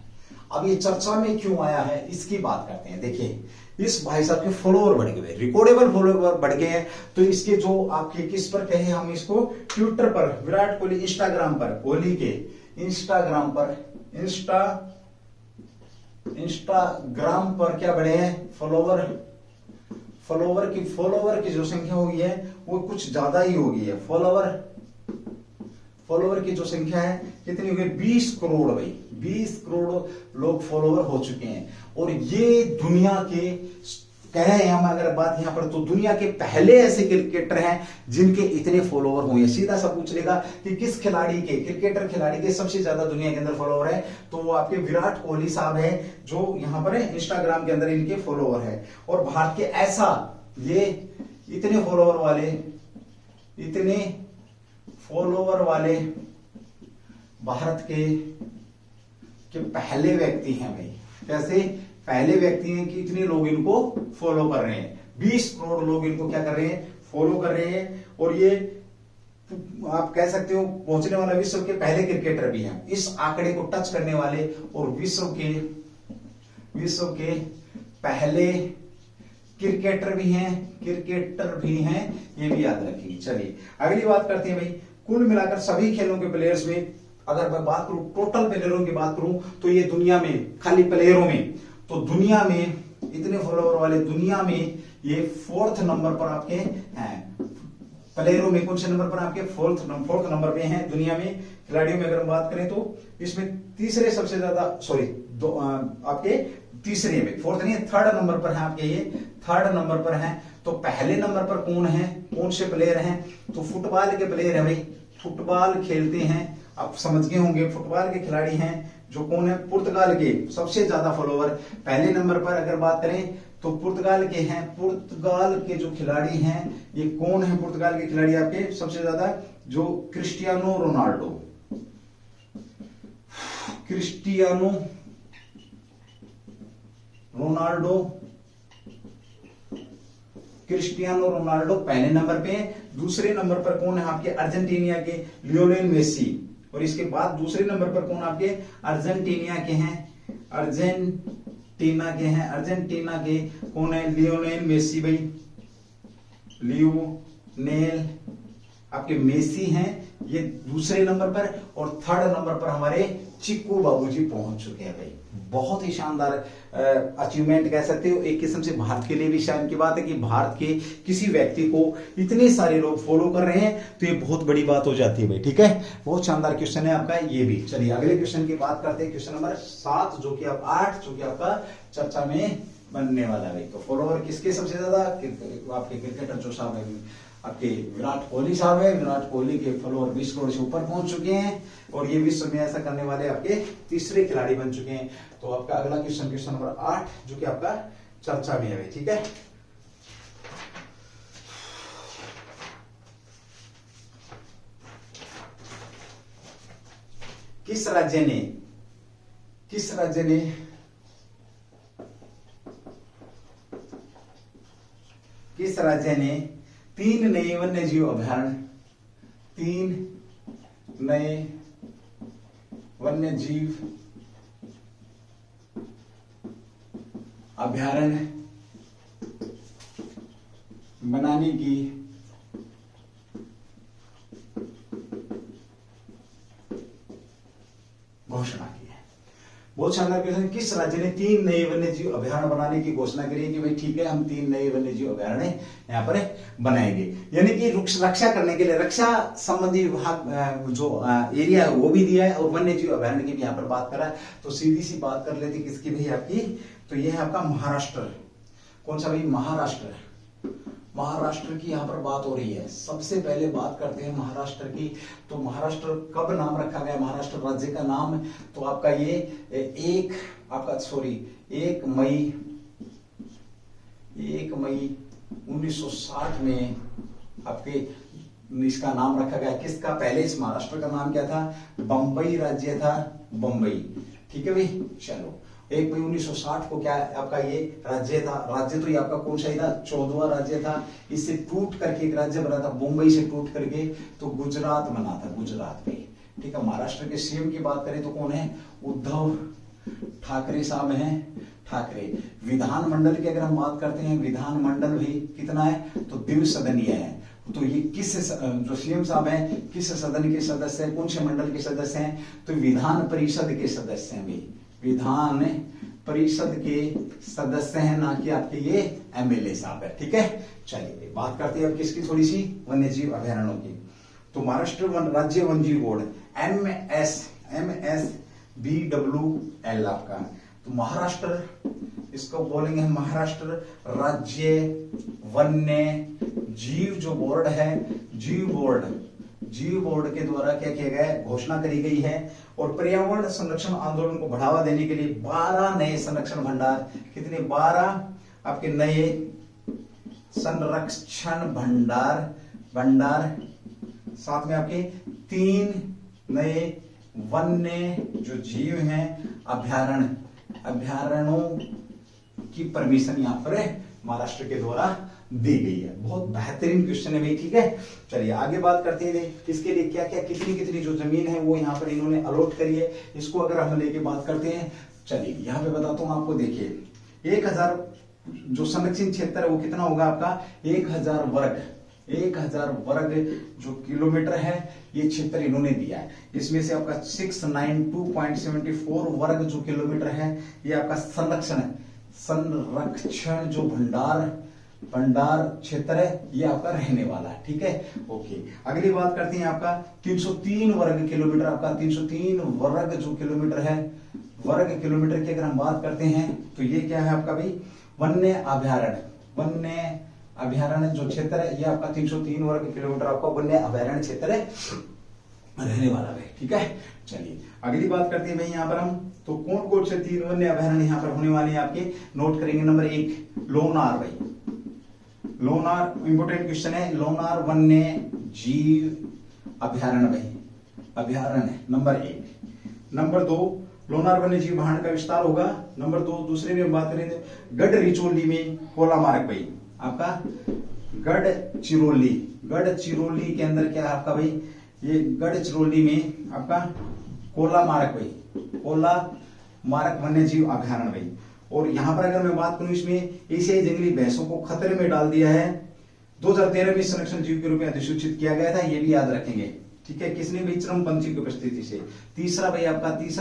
अब ये चर्चा में क्यों आया है इसकी बात करते हैं। देखिए इस भाई साहब के फॉलोअर बढ़ गए, रिकॉर्डेबल फॉलोअर बढ़ गए हैं। तो इसके जो आपके किस पर कहे हम इसको, ट्विटर पर विराट कोहली, इंस्टाग्राम पर, कोहली के इंस्टाग्राम पर, इंस्टाग्राम पर क्या बढ़े हैं फॉलोवर, फॉलोवर की जो संख्या होगी है वो कुछ ज्यादा ही होगी है। फॉलोवर की जो संख्या है कितनी होगी? 20 करोड़ भाई, 20 करोड़ लोग फॉलोवर हो चुके हैं। और ये दुनिया के कह रहे हैं हम अगर बात यहां पर, तो दुनिया के पहले ऐसे क्रिकेटर हैं जिनके इतने फॉलोवर हुए। सीधा सा पूछ लेगा कि किस खिलाड़ी के, क्रिकेटर खिलाड़ी के सबसे ज्यादा दुनिया के अंदर फॉलोवर है, तो वो आपके विराट कोहली साहब है जो यहां पर है, इंस्टाग्राम के अंदर इनके फॉलोवर है। और भारत के ऐसा ये इतने फॉलोवर वाले भारत के पहले व्यक्ति हैं भाई। कैसे पहले व्यक्ति हैं कि इतने लोग इनको फॉलो कर रहे हैं, 20 करोड़ लोग इनको क्या कर रहे हैं? फॉलो कर रहे हैं। और ये आप कह सकते हो पहुंचने वाला विश्व के पहले क्रिकेटर भी हैं, इस आंकड़े को टच करने वाले और विश्व के पहले क्रिकेटर भी हैं, ये भी याद रखिए। चलिए अगली बात करते हैं भाई। कुल मिलाकर सभी खेलों के प्लेयर्स में अगर मैं बात करूं, टोटल प्लेयरों की बात करूं, तो ये दुनिया में खाली प्लेयरों में, तो दुनिया में इतने फॉलोवर वाले दुनिया में ये 4th नंबर पर आपके हैं। प्लेयरों में कौन से नंबर पर? आपके 4th नंबर पे हैं दुनिया में। खिलाड़ियों में अगर हम बात करें तो इसमें तीसरे सबसे ज्यादा, आपके तीसरे में, 4th नहीं, 3rd नंबर पर है आपके, ये 3rd नंबर पर है। तो पहले नंबर पर कौन है, कौन से प्लेयर हैं? तो फुटबॉल के प्लेयर है भाई, फुटबॉल खेलते हैं, आप समझ गए होंगे। फुटबॉल के खिलाड़ी हैं जो कौन है? पुर्तगाल के सबसे ज्यादा फॉलोवर पहले नंबर पर अगर बात करें तो पुर्तगाल के हैं। पुर्तगाल के जो खिलाड़ी हैं ये कौन है? पुर्तगाल के खिलाड़ी आपके सबसे ज्यादा जो क्रिस्टियानो रोनाल्डो पहले नंबर पे। दूसरे नंबर पर कौन है आपके? अर्जेंटीना के लियोनेल मेसी। और इसके बाद दूसरे नंबर पर कौन आपके? अर्जेंटीना के कौन है? लियोनेल मेसी भाई, लियोनेल आपके मेसी हैं ये दूसरे नंबर पर। और 3rd नंबर पर हमारे चिक्कू बाबूजी पहुंच चुके हैं भाई। बहुत ही शानदार अचीवमेंट कह सकते हो। एक किस्म से भारत के लिए भी शान की बात है कि भारत के किसी व्यक्ति को इतने सारे लोग फॉलो कर रहे हैं, तो ये बहुत बड़ी बात हो जाती है भाई। ठीक है, बहुत शानदार क्वेश्चन है आपका ये भी। चलिए अगले क्वेश्चन की बात करते हैं, क्वेश्चन नंबर 8 जो कि आपका चर्चा में बनने वाला है। तो फॉलोवर किसके सबसे ज्यादा? आपके क्रिकेटर जो साहब है आपके विराट कोहली साहब है। विराट कोहली के फॉलोवर 20 करोड़ से ऊपर पहुंच चुके हैं और ये विश्व में ऐसा करने वाले आपके तीसरे खिलाड़ी बन चुके हैं। तो आपका अगला क्वेश्चन नंबर 8 जो कि आपका चर्चा में है। ठीक है, किस राज्य ने 3 नए वन्यजीव अभयारण्य बनाने की घोषणा की है? बहुत शानदार क्वेश्चन। किस राज्य ने 3 नए वन्यजीव अभयारण्य बनाने की घोषणा करी है कि भाई ठीक है हम 3 नए वन्यजीव अभयारण्य यहाँ पर बनाएंगे। यानी कि रक्षा करने के लिए रक्षा संबंधी विभाग जो एरिया है वो भी दिया है और वन्यजीव अभयारण्य की भी यहाँ पर बात करा है। तो सीधी सी बात कर लेते किसकी भाई आपकी? तो ये है आपका महाराष्ट्र। कौन सा भाई? महाराष्ट्र की यहाँ पर बात हो रही है। सबसे पहले बात करते हैं महाराष्ट्र की। तो महाराष्ट्र कब नाम रखा गया? महाराष्ट्र राज्य का नाम तो आपका ये 1 मई 1960 में आपके इसका नाम रखा गया। किसका? पहले इस महाराष्ट्र का नाम क्या था? बंबई राज्य था, बंबई। ठीक है भाई, चलो 1 मई 1960 को क्या आपका ये राज्य था? राज्य तो ये आपका कौन सा ही था? 14वां राज्य था। इससे टूट करके एक राज्य बना था, मुंबई से टूट करके तो गुजरात बना था, गुजरात में। ठीक है, महाराष्ट्र के सीएम की बात करें तो कौन है? उद्धव ठाकरे साहब हैं, ठाकरे। विधानमंडल की अगर हम बात करते हैं, विधानमंडल भी कितना है? तो द्विसदनीय है। तो ये किस जो सीएम साहब हैं किस सदन के सदस्य हैं? कौन से मंडल के सदस्य हैं? तो विधान परिषद के सदस्य हैं भाई, विधान परिषद के सदस्य हैं, ना कि आपके ये एमएलए साहब है। ठीक है, चलिए बात करते हैं अब किसकी, थोड़ी सी वन्यजीव अभयारण्यों की। तो महाराष्ट्र राज्य वन्यजीव बोर्ड MSBWL आपका, तो महाराष्ट्र इसको बोलेंगे हम महाराष्ट्र राज्य वन्य जीव जो बोर्ड है, जीव बोर्ड के द्वारा क्या किया गया है, घोषणा करी गई है। और पर्यावरण संरक्षण आंदोलन को बढ़ावा देने के लिए 12 नए संरक्षण भंडार, कितने 12 आपके नए संरक्षण भंडार, साथ में आपके 3 नए वन्य जो जीव हैं अभयारण्यों की परमिशन यहां पर महाराष्ट्र के द्वारा दी गई है। बहुत बेहतरीन क्वेश्चन है भाई। ठीक है, चलिए आगे बात करते हैं इसके लिए क्या क्या कितनी जो जमीन है वो यहाँ पर इन्होंने अलॉट करी है। इसको अगर हम लेके बात करते हैं, चलिए यहाँ पे बताता हूँ आपको। देखिए 1000 जो संरक्षित क्षेत्र है वो कितना होगा आपका 1000 वर्ग जो किलोमीटर है ये क्षेत्र इन्होंने दिया है। इसमें से आपका 692.74 वर्ग जो किलोमीटर है ये आपका संरक्षण जो भंडार क्षेत्र है ये आपका रहने वाला है। ठीक है, ओके। अगली बात करते हैं आपका 303 वर्ग किलोमीटर, आपका 303 वर्ग जो किलोमीटर है, वर्ग किलोमीटर की अगर हम बात करते हैं तो ये क्या है आपका भाई वन्य अभयारण्य जो क्षेत्र है ये आपका 303 वर्ग किलोमीटर आपका वन्य अभयारण्य क्षेत्र है रहने वाला है। ठीक है, चलिए अगली बात करते हैं भाई यहाँ पर हम, तो कौन से 3 वन्य अभयारण्य यहाँ पर होने वाले हैं आपके, नोट करेंगे। नंबर 1 लोनार भाई, लोनार इंपोर्टेंट क्वेश्चन है। लोनार वन्य जीव अभयारण्य भाई, अभयारण्य नंबर 1। नंबर 2 लोनार वन्य जीव भांड का विस्तार होगा। नंबर 2 दूसरे में हम बात करेंगे गढ़चिरौली में कोला मार्ग भाई, आपका गढ़चिरौली के अंदर क्या है आपका भाई, ये गढ़चिरौली में आपका कोला मार्ग वन्य जीव अभयारण्य भाई। और यहां पर अगर मैं बात करूं, इसमें एशियाई जंगली भैंसों को खतरे में डाल दिया है। 2013 में संरक्षण जीव के रूप में अधिसूचित किया गया था, ये भी याद रखेंगे। ठीक है, किसने भी चरमपंथी की उपस्थिति से। तीसरा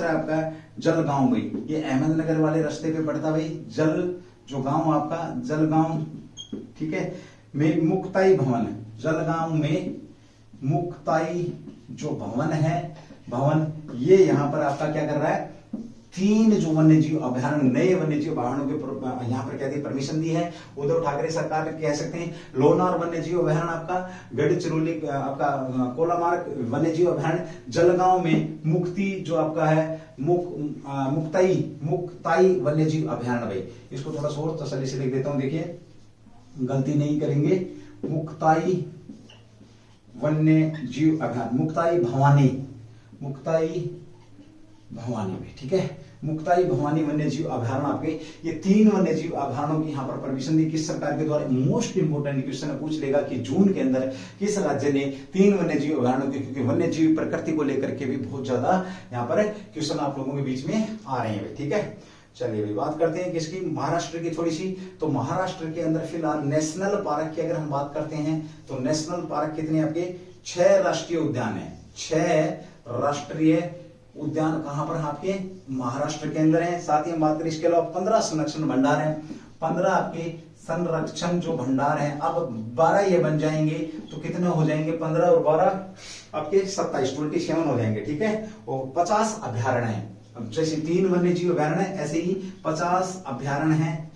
आपका जलगांव भाई, ये अहमदनगर वाले रास्ते पे पड़ता भाई, जलगांव ठीक है, में मुक्ताई भवन, जलगांव में मुक्ताई जो भवन ये यहां पर आपका क्या कर रहा है, 3 जो वन्यजीव अभयारण्य, नए वन्यजीव अभयारण्यों के यहाँ पर क्या दी, परमिशन दी है उद्धव ठाकरे सरकार कह सकते हैं। लोनार वन्यजीव अभयारण्य आपका, गढ़चिरौली आपका कोलामार्ग वन्यजीव अभयारण्य, जलगांव में मुक्ति जो आपका है मुक्ताई वन्यजीव अभयारण्य भाई। इसको थोड़ा सा और तसल्ली से लिख देता हूं, देखिए गलती नहीं करेंगे। मुक्ताई वन्य जीव अभयारण्य, मुक्ताई भवानी में। ठीक है, मुक्ताई भवानी वन्य जीव अभयारण्य आपके, ये 3 वन्य जीव अभयारण्यों की यहाँ पर परमिशन दी किस सरकार के द्वारा। मोस्ट इंपोर्टेंट क्वेश्चन पूछ लेगा कि जून के अंदर किस राज्य ने 3 वन्य जीव अभयारण्यों की, क्योंकि वन्य जीव प्रकृति को लेकर के भी बहुत ज्यादा यहाँ पर क्वेश्चन आप लोगों के बीच में आ रहे हैं। ठीक है, चलिए भाई बात करते हैं किसकी, महाराष्ट्र की थोड़ी सी। तो महाराष्ट्र के अंदर फिलहाल नेशनल पार्क की अगर हम बात करते हैं तो नेशनल पार्क कितने आपके 6 राष्ट्रीय उद्यान है। 6 राष्ट्रीय उद्यान कहां पर आपके महाराष्ट्र के अंदर है। साथ ही हम बात करें इसके अलावा 15 संरक्षण भंडार हैं, 15 आपके संरक्षण जो भंडार हैं। अब 12 ये बन जाएंगे तो कितने हो जाएंगे, 15 और 12 आपके 27 हो जाएंगे। ठीक है, और 50 अभयारण्य है। अब जैसे 3 वन्य जीव अभयारण्य है ऐसे ही 50 अभयारण्य है।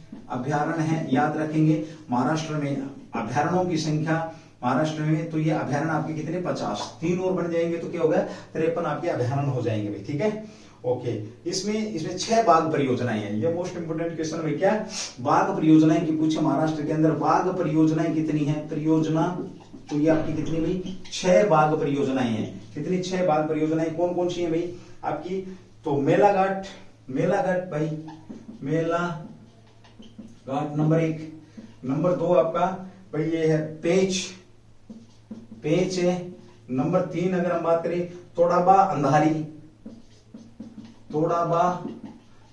याद रखेंगे महाराष्ट्र में अभयारण्यों की संख्या महाराष्ट्र में, तो ये अभयारण्य आपके कितने 50, 3 और बन जाएंगे तो क्या होगा 53 आपके अभयारण्य हो जाएंगे भाई। ठीक है, ओके। इसमें 6 बाघ परियोजनाएं हैं। ये मोस्ट इंपोर्टेंट क्वेश्चन है क्या, बाघ परियोजनाएं की पूछे महाराष्ट्र के अंदर बाघ परियोजनाएं कितनी है, परियोजना तो ये आपकी कितनी भाई 6 बाघ परियोजनाएं हैं। कितनी 6 बाघ परियोजनाएं कौन कौन सी है भाई आपकी, तो मेलाघाट भाई, मेलाघाट नंबर 1। नंबर 2 आपका भाई ये है पेच है। नंबर 3 अगर हम बात करें तोड़ाबा अंधारी, तोड़ाबा,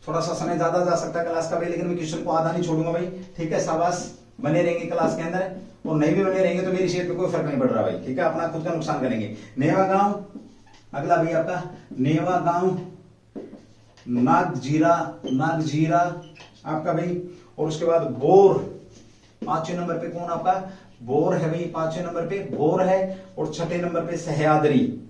थोड़ा सा समय ज्यादा जा सकता है क्लास का भाई, लेकिन मैं क्वेश्चन को आधा नहीं छोड़ूंगा भाई। ठीक है, शाबाश, बने रहेंगे क्लास के अंदर, और नहीं भी बने रहेंगे तो मेरी शेयर पे कोई फर्क नहीं पड़ रहा भाई। ठीक है, अपना खुद का नुकसान करेंगे। नेवा गांव, अगला भाई आपका नेवा नागजीरा, नागजीरा आपका भाई। और उसके बाद बोर, 5वें नंबर पे कौन आपका बोर है भाई, 5वें नंबर पे बोर है। और 6ठे नंबर पे सह्याद्री,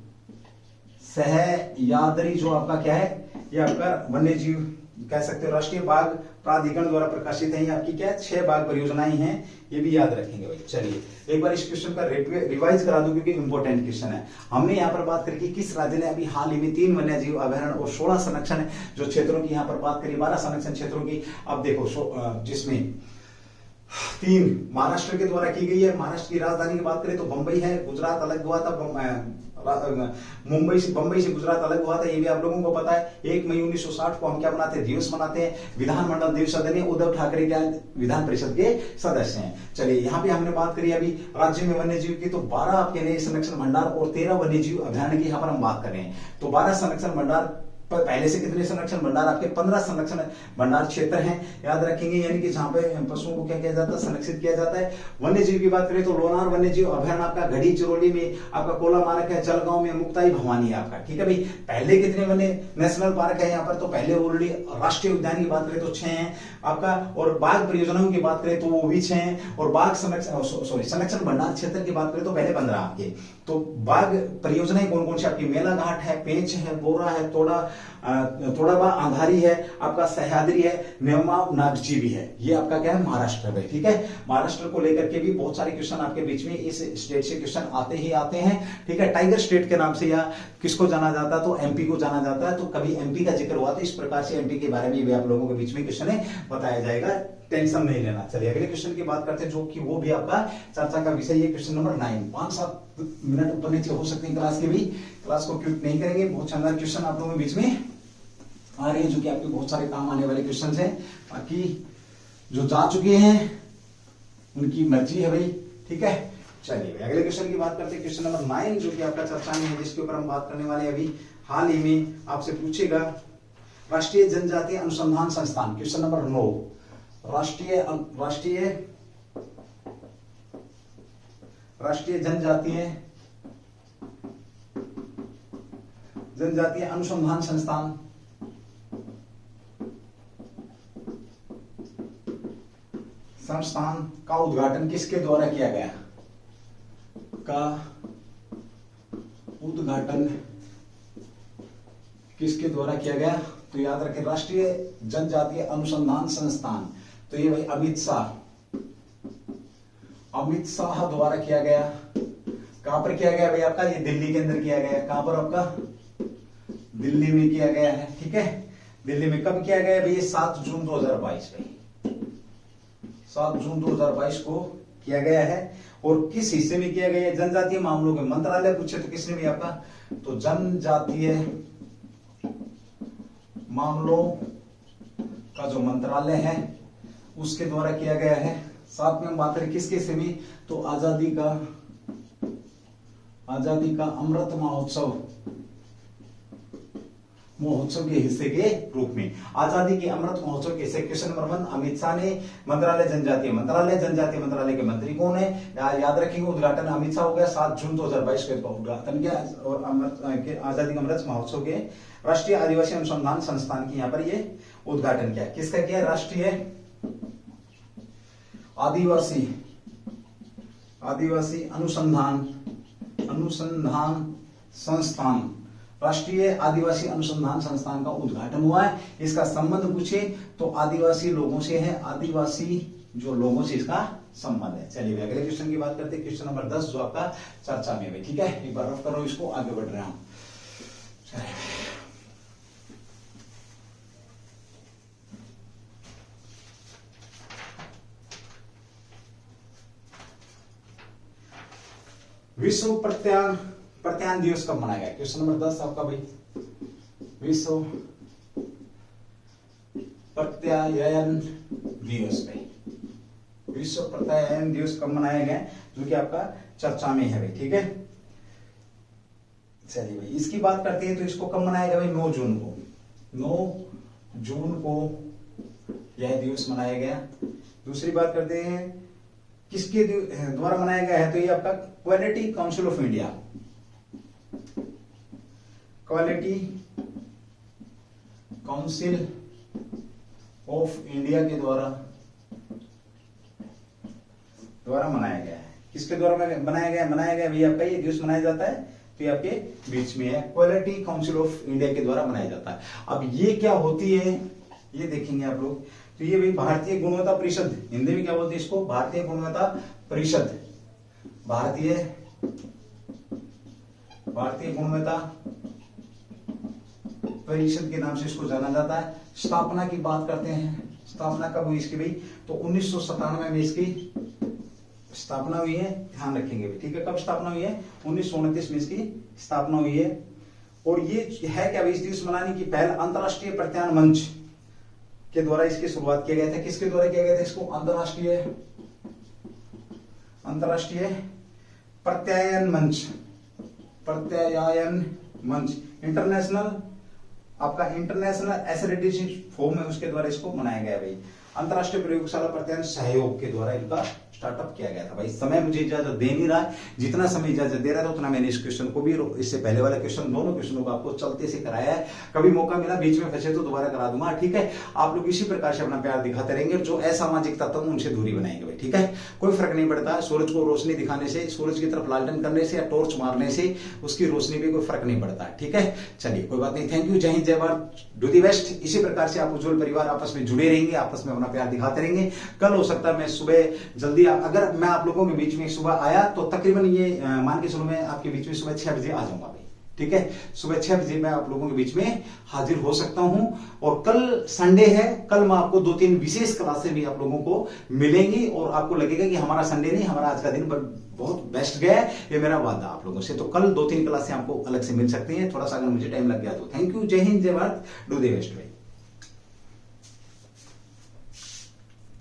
सह्याद्री जो आपका क्या है, ये आपका वन्य जीव कह सकते हो राष्ट्रीय बाघ प्राधिकरण द्वारा प्रकाशित है। ये आपकी क्या है 6 बाघ परियोजनाएं हैं, ये भी याद रखेंगे भाई। चलिए एक बार इस क्वेश्चन का रिवाइज करा दूं क्योंकि इंपॉर्टेंट क्वेश्चन है। हमने यहाँ पर बात करी कि किस राज्य ने अभी हाल ही में 3 वन्य जीव अभयारण्य और 16 संरक्षण जो क्षेत्रों की यहाँ पर बात करी, 12 संरक्षण क्षेत्रों की। अब देखो जिसमें 3 महाराष्ट्र के द्वारा की गई है। महाराष्ट्र की राजधानी की बात करें तो बंबई है, गुजरात अलग हुआ था, बंबई से गुजरात अलग हुआ था, ये भी आप लोगों को पता है। 1 मई 1960 को हम क्या मनाते हैं, दिवस मनाते हैं, विधानमंडल दिवस। आदरणीय उद्धव ठाकरे क्या विधान परिषद के सदस्य हैं। चलिए यहाँ पे हमने बात करी अभी राज्य में वन्य जीव की, तो 12 आपके नए संरक्षण भंडार और 13 वन्य जीव अभयारण्य की यहाँ पर हम बात कर रहे हैं। तो 12 संरक्षण भंडार, पहले से कितने संरक्षण भंडार आपके 15 संरक्षण भंडार क्षेत्र हैं, याद रखेंगे। यानी कि जहां पे पशुओं को क्या किया जाता है, संरक्षित किया जाता है। वन्य जीव की बात करें तो लोनार वन्य जीव अभयारण्य आपका घड़ी चिरौली में, आपका कोला मार्ग है, जलगांव में, मुक्ताई भवानी है आपका, ठीक है भाई। पहले कितने वन्य नेशनल पार्क है यहाँ पर, तो पहले ऑलरेडी राष्ट्रीय उद्यान की बात करें तो 6 हैं आपका। और बाघ परियोजनाओं की बात करें तो वो भी 6 हैं। और बाघ संरक्षण भंडार क्षेत्र की बात करें तो पहले 15 आपके। तो बाघ परियोजनाएं कौन कौन सी आपकी, मेला घाट है, पेंच है, बोरा है, तोड़ाबा अंधारी है, आपका सह्याद्री है, नेमाव नागजीवी है। ये आपका क्या है महाराष्ट्र है, ठीक है। महाराष्ट्र को लेकर के भी बहुत सारे क्वेश्चन आपके बीच में इस स्टेट से क्वेश्चन आते ही आते हैं, ठीक है। टाइगर स्टेट के नाम से या किसको जाना जाता है, तो एमपी को जाना जाता है। तो कभी एमपी का जिक्र हुआ तो इस प्रकार से एमपी के बारे में भी आप लोगों के बीच में क्वेश्चन बताया जाएगा, टेंशन नहीं लेना। चलिए अगले क्वेश्चन की बात करते हैं जो कि वो भी आपका चर्चा का विषय है, क्वेश्चन नंबर 9। 5-7 मिनट ऊपर नीचे हो सकते हैं क्लास के भी, क्लास को क्विक नहीं करेंगे। बहुत शानदार क्वेश्चन आप लोगों के बीच में आ रहे हैं जो कि आपके बहुत सारे काम आने वाले क्वेश्चन हैं। बाकी जो जा चुके हैं उनकी मर्जी है भाई, ठीक है। चलिए अगले क्वेश्चन की बात करते हैं, क्वेश्चन नंबर 9 जो कि आपका चर्चा में है, जिसके ऊपर हम बात करने वाले हैं। अभी हाल ही में आपसे पूछेगा राष्ट्रीय जनजातीय अनुसंधान संस्थान, क्वेश्चन नंबर 9। राष्ट्रीय जनजातीय अनुसंधान संस्थान का उद्घाटन किसके द्वारा किया गया, का उद्घाटन किसके द्वारा किया गया, तो याद रखें राष्ट्रीय जनजातीय अनुसंधान संस्थान, तो ये भाई अमित शाह द्वारा किया गया। कहां पर किया गया भाई आपका, ये दिल्ली के अंदर किया गया। कहां पर आपका, दिल्ली में किया गया है, ठीक है। दिल्ली में कब किया गया भाई, 7 जून 2022 भाई, 7 जून 2022 को किया गया है। और किस हिस्से में किया गया है, जनजातीय मामलों के मंत्रालय पूछे तो किसने भी आपका, तो जनजातीय मामलों का जो मंत्रालय है उसके द्वारा किया गया है। साथ में हम बात करें किसके हिस्से में, तो आजादी का अमृत महोत्सव के हिस्से के रूप में, आजादी के अमृत महोत्सव के हिस्से। क्वेश्चन नंबर 1, अमित शाह ने मंत्रालय जनजातीय मंत्रालय के मंत्री कौन है, याद रखेंगे। उद्घाटन अमित शाह हो गया, 7 जून 2022 को उद्घाटन किया। और आजादी का अमृत महोत्सव के राष्ट्रीय आदिवासी अनुसंधान संस्थान की यहाँ पर ये उद्घाटन किया। किसका किया, राष्ट्रीय आदिवासी अनुसंधान संस्थान, राष्ट्रीय आदिवासी अनुसंधान संस्थान का उद्घाटन हुआ है। इसका संबंध पूछे तो आदिवासी लोगों से है, आदिवासी जो लोगों से इसका संबंध है। चलिए अगले क्वेश्चन की बात करते हैं, क्वेश्चन नंबर 10 जो आपका चर्चा में है, ठीक है। एक बार रफ करो इसको, आगे बढ़ रहा हूं। विश्व प्रत्यायन दिवस कब मनाया गया, क्वेश्चन नंबर 10 आपका भाई। विश्व प्रत्यायन दिवस भाई, विश्व प्रत्यायन दिवस कब मनाया गया, जो कि आपका चर्चा में है भाई, ठीक है। चलिए भाई इसकी बात करते हैं, तो इसको कब मनाया गया भाई, 9 जून को। 9 जून को यह दिवस मनाया गया। दूसरी बात करते हैं किसके द्वारा मनाया गया है, तो ये आपका quality council of India, quality council of India के द्वारा मनाया गया है। किसके द्वारा बनाया गया भैया, आपका ये दिवस मनाया जाता है तो ये आपके बीच में है, क्वालिटी काउंसिल ऑफ इंडिया के द्वारा मनाया जाता है। अब ये क्या होती है ये देखेंगे आप लोग। तो ये भाई भारतीय गुणवत्ता परिषद, हिंदी में क्या बोलते हैं इसको, भारतीय गुणवत्ता परिषद, भारतीय गुणवत्ता परिषद के नाम से इसको जाना जाता है। स्थापना की बात करते हैं, स्थापना कब हुई इसकी भाई, तो 1997 में इसकी स्थापना हुई है, ध्यान रखेंगे ठीक है। कब स्थापना हुई है, 1929 में इसकी स्थापना हुई है। और ये है क्या भाई, इस दिवस मनाने की पहल अंतरराष्ट्रीय प्रत्यायन मंच के द्वारा इसकी शुरुआत किया गया था। किसके द्वारा किया गया था इसको, अंतरराष्ट्रीय प्रत्यायन मंच, इंटरनेशनल एसेडिटेशन फोरम है, उसके द्वारा इसको मनाया गया भाई। अंतरराष्ट्रीय प्रयोगशाला प्रत्यायन सहयोग के द्वारा इनका स्टार्टअप किया गया था भाई। समय मुझे इजाजत दे नहीं रहा है, जितना समय इजाजत दे रहा था उतना मैंने इस क्वेश्चन को भी, इससे पहले वाला क्वेश्चन, दोनों क्वेश्चनों को आपको चलते से कराया है। कभी मौका मिला बीच में फंसे तो दोबारा करा दूंगा, ठीक है। आप लोग इसी प्रकार से अपना प्यार दिखाते रहेंगे, जो असामाजिक तत्व उनसे दूरी बनाएंगे भाई, ठीक है। कोई फर्क नहीं पड़ता, सूरज को रोशनी दिखाने से, सूरज की तरफ लालटेन करने से या टॉर्च मारने से उसकी रोशनी पे कोई फर्क नहीं पड़ता, ठीक है। चलिए कोई बात नहीं, थैंक यू, जय हिंद जय भारत, डू दी बेस्ट। इसी प्रकार से आप उज्जवल परिवार आपस में जुड़े रहेंगे, आपस में अपना प्यार दिखाते रहेंगे। कल हो सकता है मैं सुबह जल्दी, अगर मैं आप लोगों के बीच में सुबह आया तो तकरीबन ये मान के चलो मैं आपके बीच में सुबह 6 बजे आ जाऊंगा भाई, ठीक है। सुबह 6 बजे मैं आप लोगों के बीच में हाजिर हो सकता हूं। और कल संडे है, कल मैं आपको 2-3 विशेष क्लासें भी आप लोगों को मिलेंगी और आपको लगेगा कि हमारा संडे नहीं, हमारा आज का दिन बहुत बेस्ट गया है, ये मेरा वादा आप लोगों से। तो कल 2-3 क्लासें आपको अलग से मिल सकती हैं, थोड़ा सा अगर मुझे टाइम लग गया तो। थैंक यू, जय हिंद जय भारत, डू द बेस्ट।